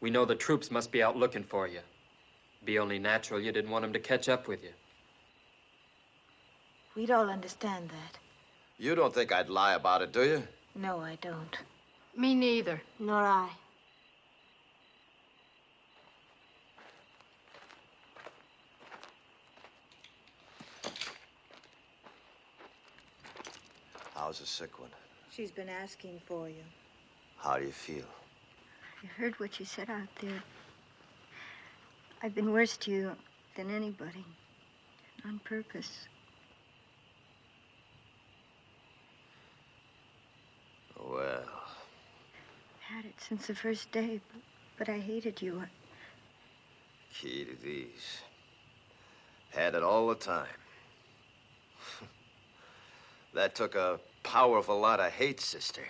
we know the troops must be out looking for you. Be only natural you didn't want them to catch up with you. We'd all understand that. You don't think I'd lie about it, do you? No, I don't. Me neither. Nor I. How's the sick one? She's been asking for you. How do you feel? I heard what you said out there. I've been worse to you than anybody. On purpose. Well. Had it since the first day, but I hated you. Key to these. Had it all the time. That took a powerful lot of hate, sister.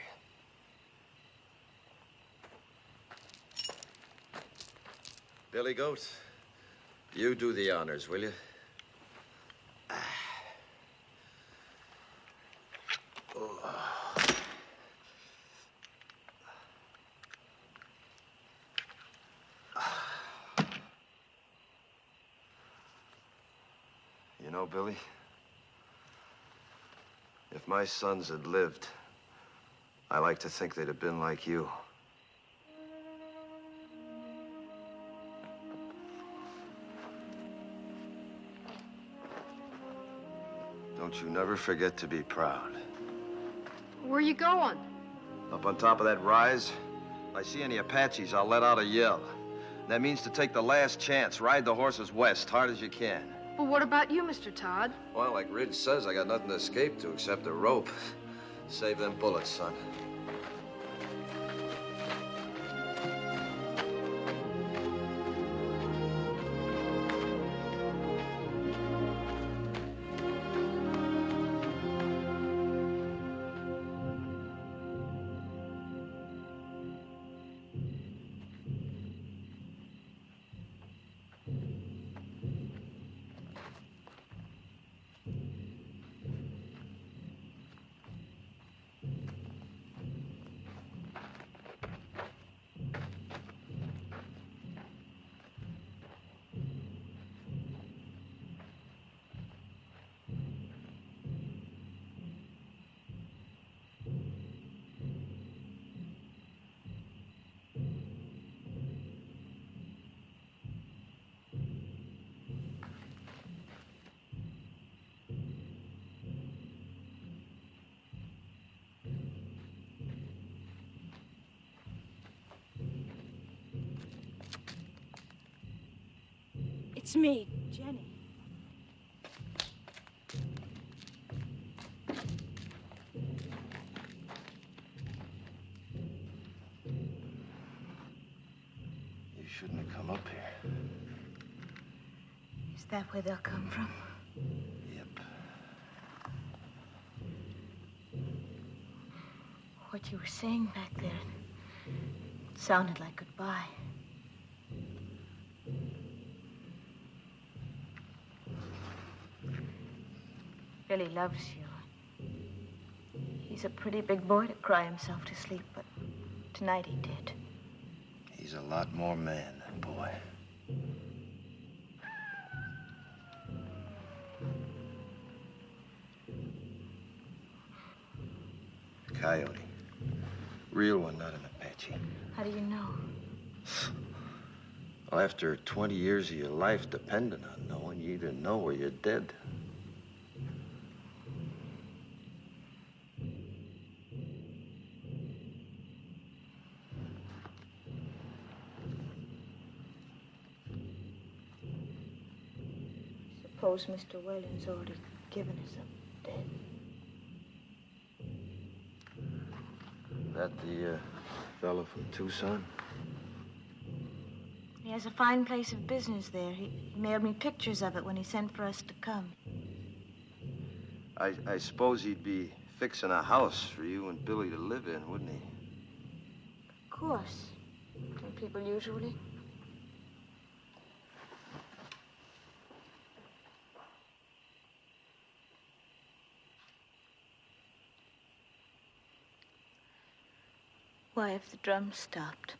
Billy Goat, you do the honors, will you? You know, Billy, if my sons had lived, I like to think they'd have been like you. Don't you never forget to be proud. Where are you going? Up on top of that rise, if I see any Apaches, I'll let out a yell. That means to take the last chance, ride the horses west, hard as you can. Well, what about you, Mr. Todd? Well, like Ridge says, I got nothing to escape to except a rope. Save them bullets, son. It's me, Jenny. You shouldn't have come up here. Is that where they'll come from? Yep. What you were saying back there, it sounded like goodbye. Billy loves you. He's a pretty big boy to cry himself to sleep, but tonight he did. He's a lot more man than boy. Coyote. Real one, not an Apache. How do you know? Well, after 20 years of your life depending on knowing, you either know or you're dead. Suppose Mr. Whalen's already given us up dead. That the fellow from Tucson? He has a fine place of business there. He mailed me pictures of it when he sent for us to come. I suppose he'd be fixing a house for you and Billy to live in, wouldn't he? Of course. Don't people usually? Why have the drums stopped?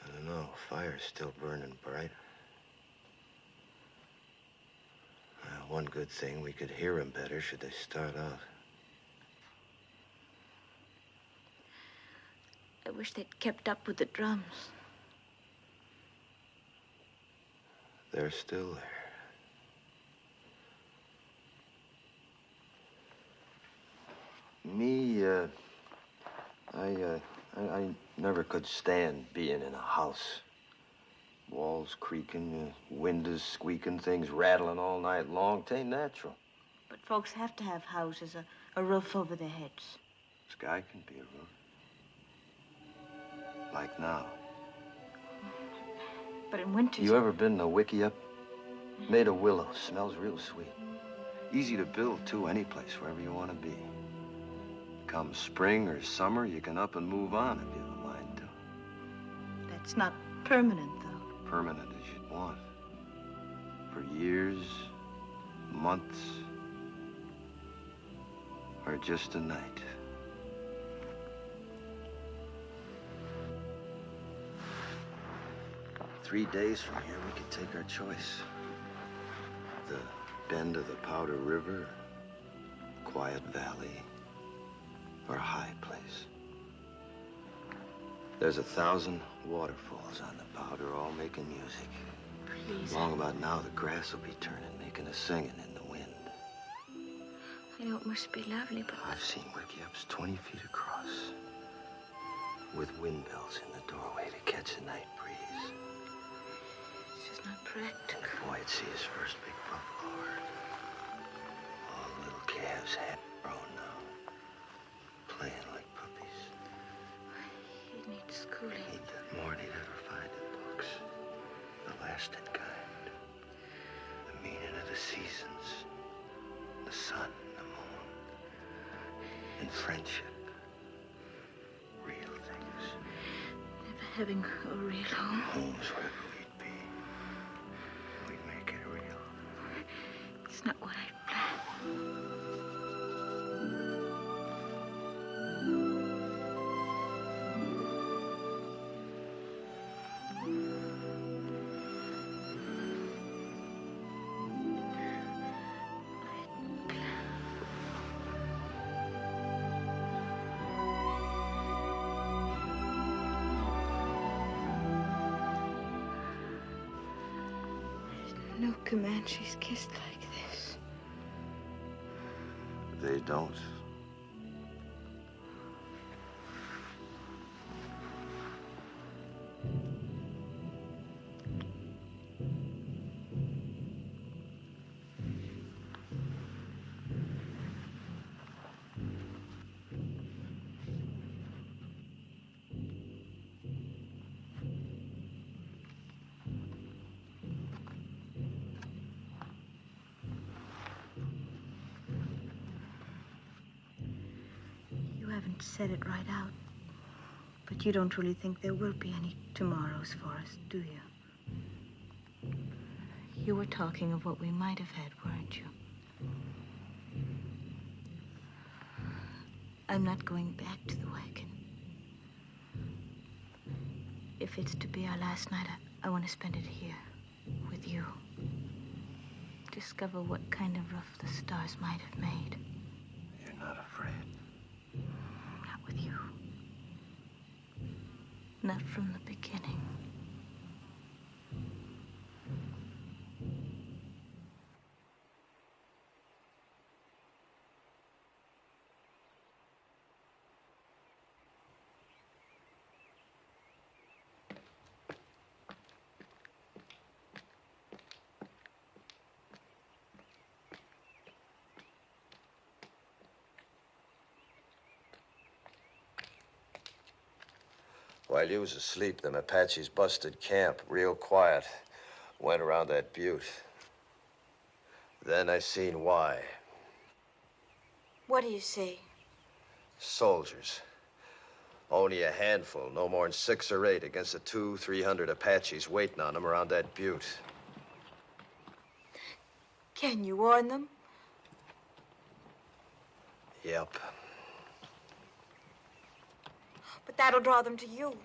I don't know. Fire's still burning bright. One good thing, we could hear them better should they start out. I wish they'd kept up with the drums. They're still there. Me, I never could stand being in a house. Walls creaking, windows squeaking, things rattling all night long. 'Tain't natural. But folks have to have houses, a roof over their heads. Sky can be a roof. Like now. But in winter... You ever been to Wickiup? Made of willow. Smells real sweet. Easy to build, too, any place, wherever you want to be. Come spring or summer, you can up and move on if you have a mind to. That's not permanent, though. Permanent as you'd want. For years, months, or just a night. Three days from here, we could take our choice. The bend of the Powder River, quiet valley, or a high place. There's 1,000 waterfalls on the Powder, all making music. Please. Long about now, the grass will be turning, making a singing in the wind. I know it must be lovely, but... I've seen Wickiups 20 feet across, with windmills in the doorway to catch a night breeze. It's just not practical. And the boy'd see his first big buffalo herd. All the little calves half grown now, playing like puppies. He'd need schooling. He'd get more than he'd ever find in books. The lasting kind. The meaning of the seasons. The sun, the moon. And friendship. Real things. Never having a real home. Home's wherever we'd be. We'd make it real. It's not what I planned. No Comanches kissed like this. They don't. You haven't said it right out. But you don't really think there will be any tomorrows for us, do you? You were talking of what we might have had, weren't you? I'm not going back to the wagon. If it's to be our last night, I want to spend it here, with you. Discover what kind of roof the stars might have made. You're not afraid. Not with you. Not from the beginning. While you was asleep, them Apaches busted camp, real quiet. Went around that butte. Then I seen why. What do you see? Soldiers. Only a handful, no more than 6 or 8 against the 200-300 Apaches waiting on them around that butte. Can you warn them? Yep. But that'll draw them to you.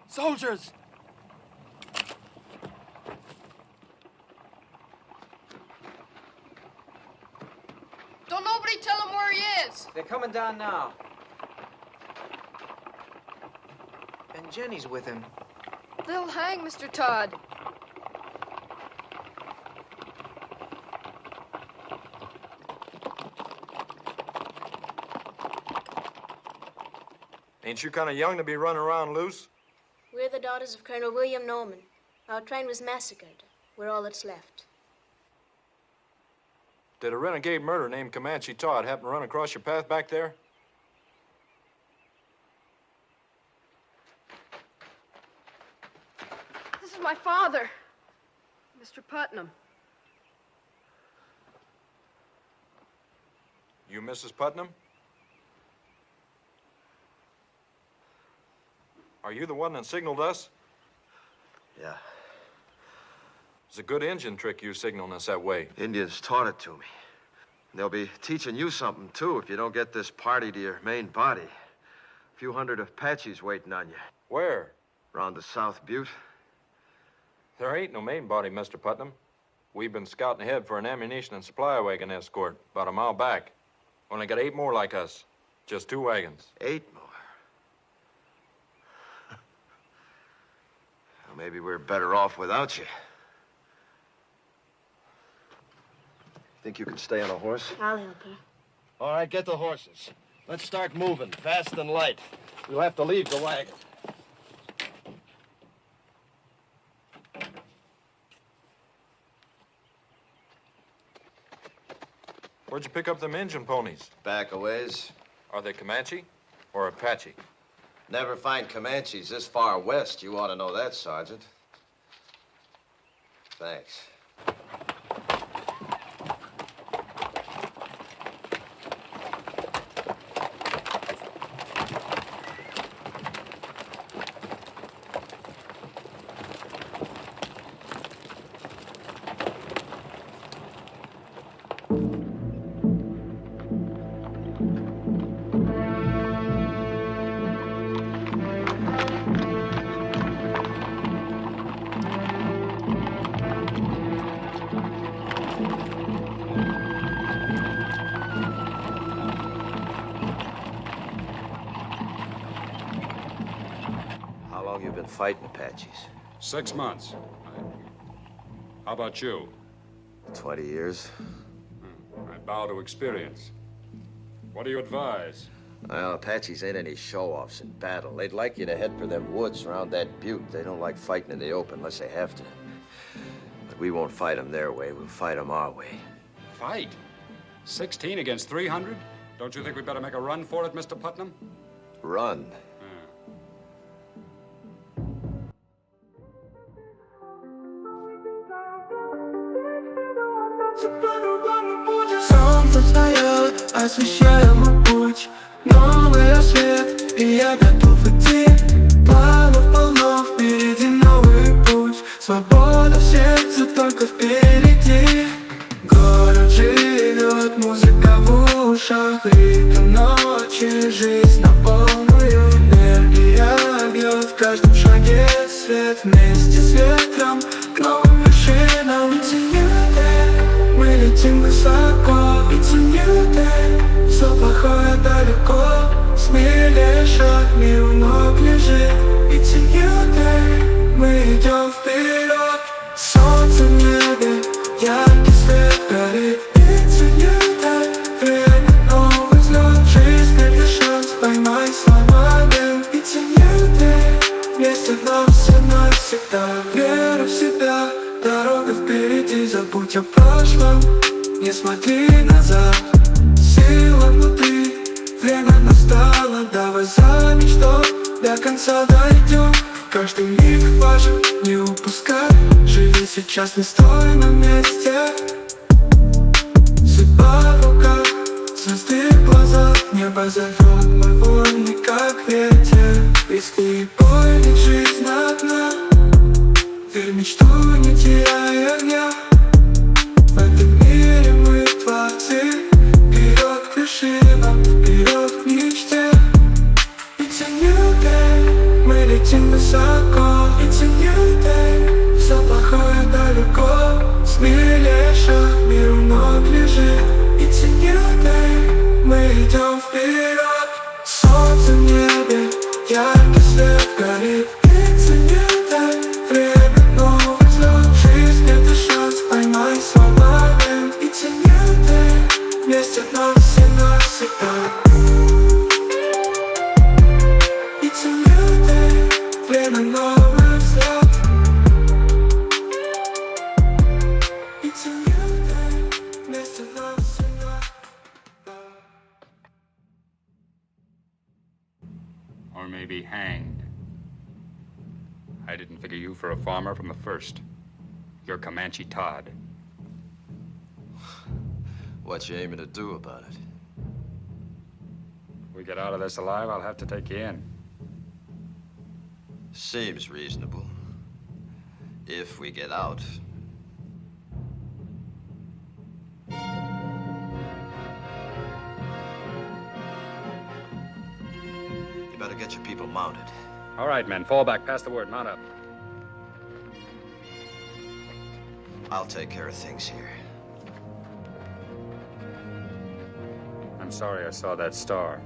Soldiers! Don't nobody tell him where he is. They're coming down now. And Jenny's with him. They'll hang Mr. Todd. Ain't you kind of young to be running around loose? We're the daughters of Colonel William Norman. Our train was massacred. We're all that's left. Did a renegade murderer named Comanche Todd happen to run across your path back there? This is my father, Mr. Putnam. You Mrs. Putnam? Are you the one that signaled us? Yeah. It's a good Indian trick you signaling us that way. Indians taught it to me. They'll be teaching you something, too, if you don't get this party to your main body. A few hundred Apaches waiting on you. Where? Around the South Butte. There ain't no main body, Mr. Putnam. We've been scouting ahead for an ammunition and supply wagon escort about a mile back. Only got 8 more like us. Just 2 wagons. 8 more? Well, maybe we're better off without you. Think you can stay on a horse? I'll help her. All right, get the horses. Let's start moving, fast and light. We'll have to leave the wagon. Where'd you pick up them Injun ponies? Back a ways. Are they Comanche or Apache? Never find Comanches this far west. You ought to know that, Sergeant. Thanks. Fighting Apaches. 6 months. How about you? 20 years. I bow to experience. What do you advise? Well, Apaches ain't any show-offs in battle. They'd like you to head for them woods around that butte. They don't like fighting in the open unless they have to. But we won't fight them their way. We'll fight them our way. Fight? 16 against 300? Don't you think we better make a run for it, Mr. Putnam? Run? Солнце встает, освещая мой путь. Новый рассвет, и я готов идти. Планов полно, впереди новый путь. Свобода в сердце только впереди. Город живет, музыка в ушах. Ритм ночи, жизнь на полную. Энергия бьет в каждом шаге свет. Вместе с ветром к новым вершинам. Мы летим высоко, it's a new day. Все плохое далеко, смелее шаг, мир у ног лежит. It's a new day, мы идем вперед. Солнце в небе, яркий свет горит. дорога впереди, забудь о прошлом, не смотри назад. Сила внутри, время настало, давай за мечтой до конца дойдем. Каждый миг важен, не упускай, живи сейчас, не стой на месте. Судьба в руках, звезды в глазах, небо зовет, мой вольный как ветер. Рискуй и помнить жизнь одна, верь в мечту, не теряя огня. В этом мире мы творцы, вперед к вершинам, вперед к мечте. It's a new day, мы летим высоко. It's a new day, все плохое далеко. Смелее шаг, мир у ног лежит. It's a new day, мы идем вперед. Солнце в небе, яркий свет горит. It's a new day, время новый взлет. Жизнь это шанс, поймай свой момент. It's a new day, вместе нас и навсегда. It's a new day, время новый взлет. It's a new day, вместе нас и навсегда. Or maybe hanged. I didn't figure you for a farmer from the first. You're Comanche Todd. What you aiming to do about it? If we get out of this alive, I'll have to take you in. Seems reasonable. If we get out. You better get your people mounted. All right, men, fall back. Pass the word. Mount up. I'll take care of things here. I'm sorry I saw that star.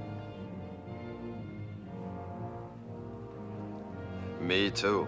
Me too.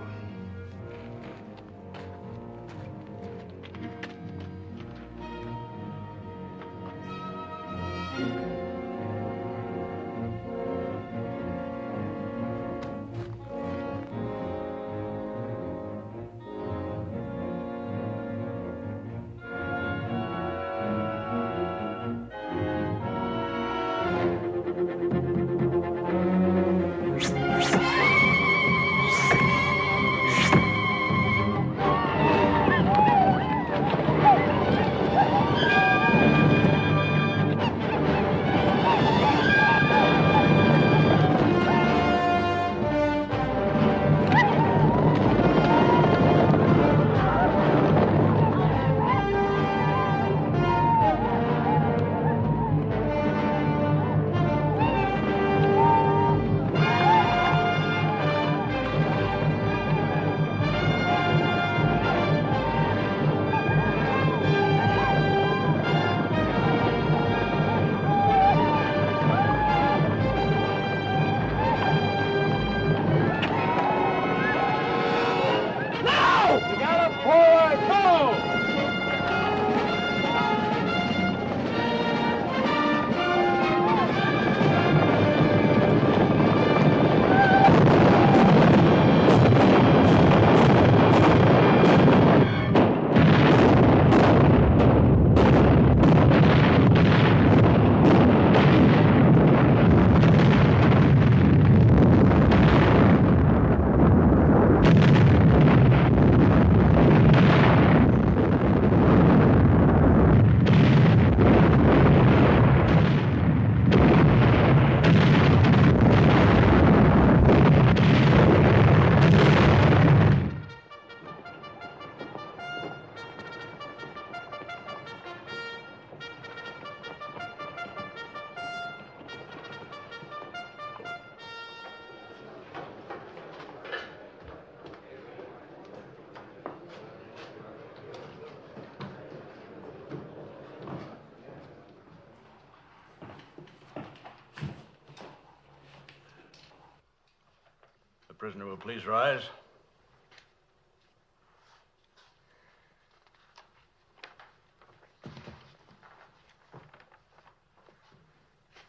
Prisoner will please rise.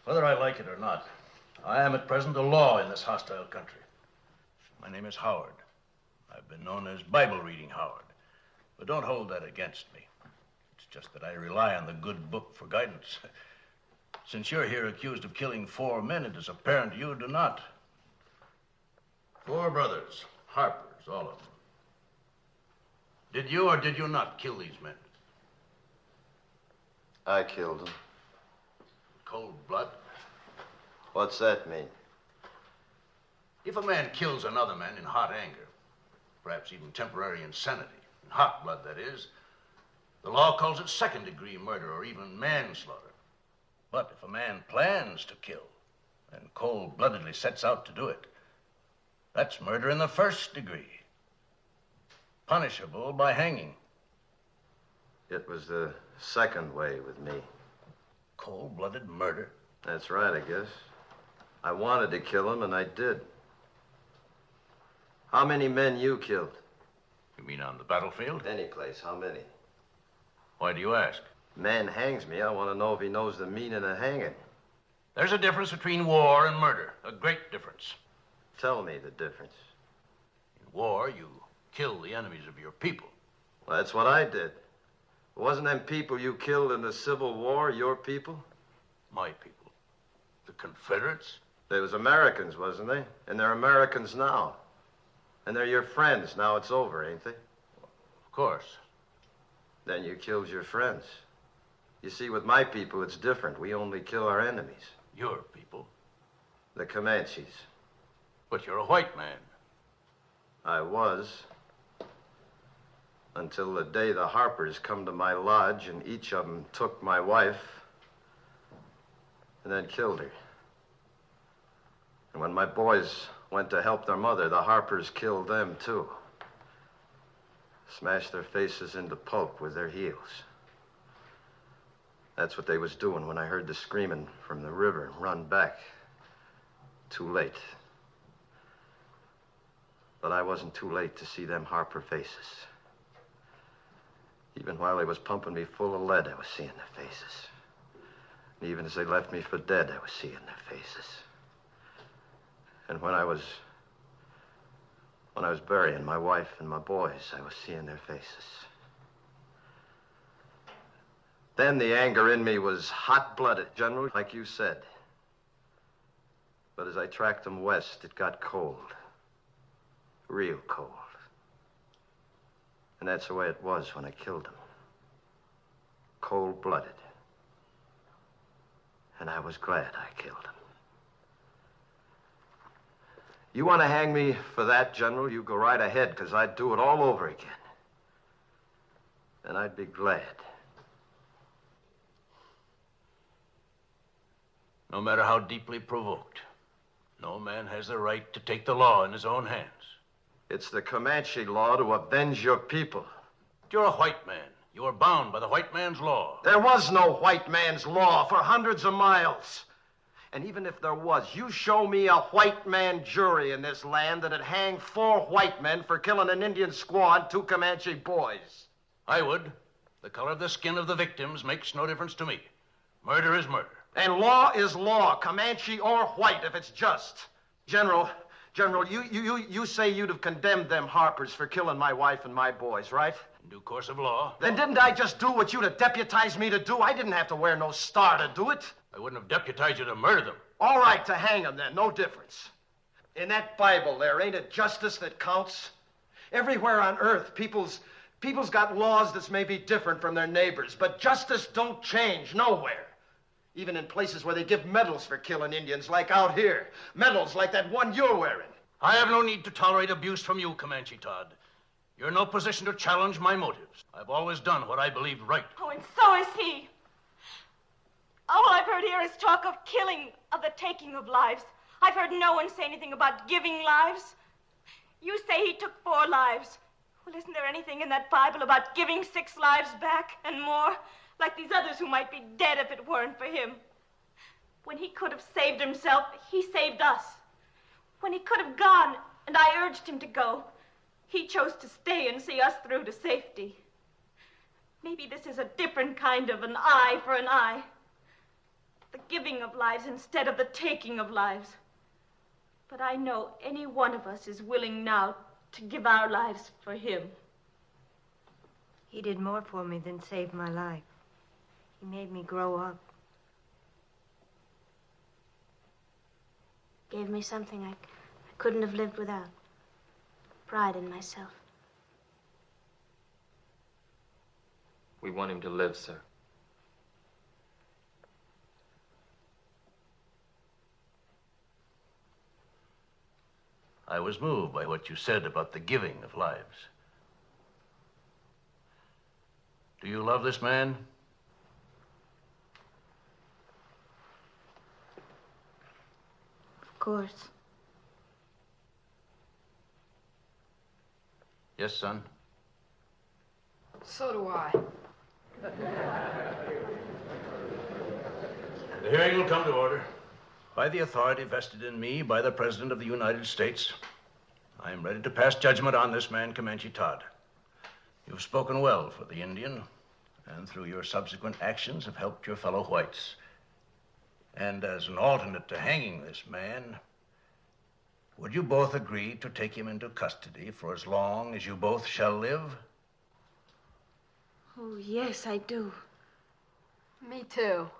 Whether I like it or not, I am at present a law in this hostile country. My name is Howard. I've been known as Bible Reading Howard. But don't hold that against me. It's just that I rely on the good book for guidance. Since you're here accused of killing 4 men, it is apparent you do not. 4 brothers, Harpers, all of them. Did you or did you not kill these men? I killed them. Cold blood? What's that mean? If a man kills another man in hot anger, perhaps even temporary insanity, in hot blood, that is, the law calls it second-degree murder or even manslaughter. But if a man plans to kill and cold-bloodedly sets out to do it, that's murder in the first degree, punishable by hanging. It was the second way with me. Cold-blooded murder? That's right, I guess. I wanted to kill him, and I did. How many men you killed? You mean on the battlefield? Any place. How many? Why do you ask? Man hangs me. I want to know if he knows the meaning of hanging. There's a difference between war and murder. A great difference. Tell me the difference. In war, you kill the enemies of your people. Well, that's what I did. Wasn't them people you killed in the Civil War your people? My people. The Confederates? They was Americans, wasn't they? And they're Americans now. And they're your friends. Now it's over, ain't they? Of course. Then you killed your friends. You see, with my people, it's different. We only kill our enemies. Your people? The Comanches. But you're a white man. I was. Until the day the Harpers come to my lodge and each of them took my wife and then killed her. And when my boys went to help their mother, the Harpers killed them too. Smashed their faces into pulp with their heels. That's what they was doing when I heard the screaming from the river and run back. Too late. But I wasn't too late to see them Harper faces. Even while they was pumping me full of lead, I was seeing their faces. And even as they left me for dead, I was seeing their faces. And when I was burying my wife and my boys, I was seeing their faces. Then the anger in me was hot-blooded, General, like you said. But as I tracked them west, it got cold. Real cold. And that's the way it was when I killed them. Cold-blooded. And I was glad I killed him. You want to hang me for that, General? You go right ahead, because I'd do it all over again. And I'd be glad. No matter how deeply provoked, no man has the right to take the law in his own hands. It's the Comanche law to avenge your people. You're a white man. You are bound by the white man's law. There was no white man's law for hundreds of miles. And even if there was, you show me a white man jury in this land that'd hang 4 white men for killing an Indian squaw and 2 Comanche boys. I would. The color of the skin of the victims makes no difference to me. Murder is murder. And law is law, Comanche or white, if it's just. General, you say you'd have condemned them Harpers for killing my wife and my boys, right? In due course of law. Then didn't I just do what you'd have deputized me to do? I didn't have to wear no star to do it. I wouldn't have deputized you to murder them. All right, to hang them then, no difference. In that Bible there, ain't it justice that counts? Everywhere on earth, people's got laws that's maybe different from their neighbors, but justice don't change nowhere. Even in places where they give medals for killing Indians, like out here. Medals like that one you're wearing. I have no need to tolerate abuse from you, Comanche Todd. You're in no position to challenge my motives. I've always done what I believed right. Oh, and so is he. All I've heard here is talk of killing, of the taking of lives. I've heard no one say anything about giving lives. You say he took 4 lives. Well, isn't there anything in that Bible about giving 6 lives back and more? Like these others who might be dead if it weren't for him. When he could have saved himself, he saved us. When he could have gone, and I urged him to go, he chose to stay and see us through to safety. Maybe this is a different kind of an eye for an eye. The giving of lives instead of the taking of lives. But I know any one of us is willing now to give our lives for him. He did more for me than save my life. He made me grow up. Gave me something I couldn't have lived without. Pride in myself. We want him to live, sir. I was moved by what you said about the giving of lives. Do you love this man? Of course. Yes, son. So do I. The hearing will come to order. By the authority vested in me by the President of the United States, I am ready to pass judgment on this man, Comanche Todd. You've spoken well for the Indian, and through your subsequent actions have helped your fellow whites. And as an alternate to hanging this man, would you both agree to take him into custody for as long as you both shall live? Oh, yes, I do. Me too.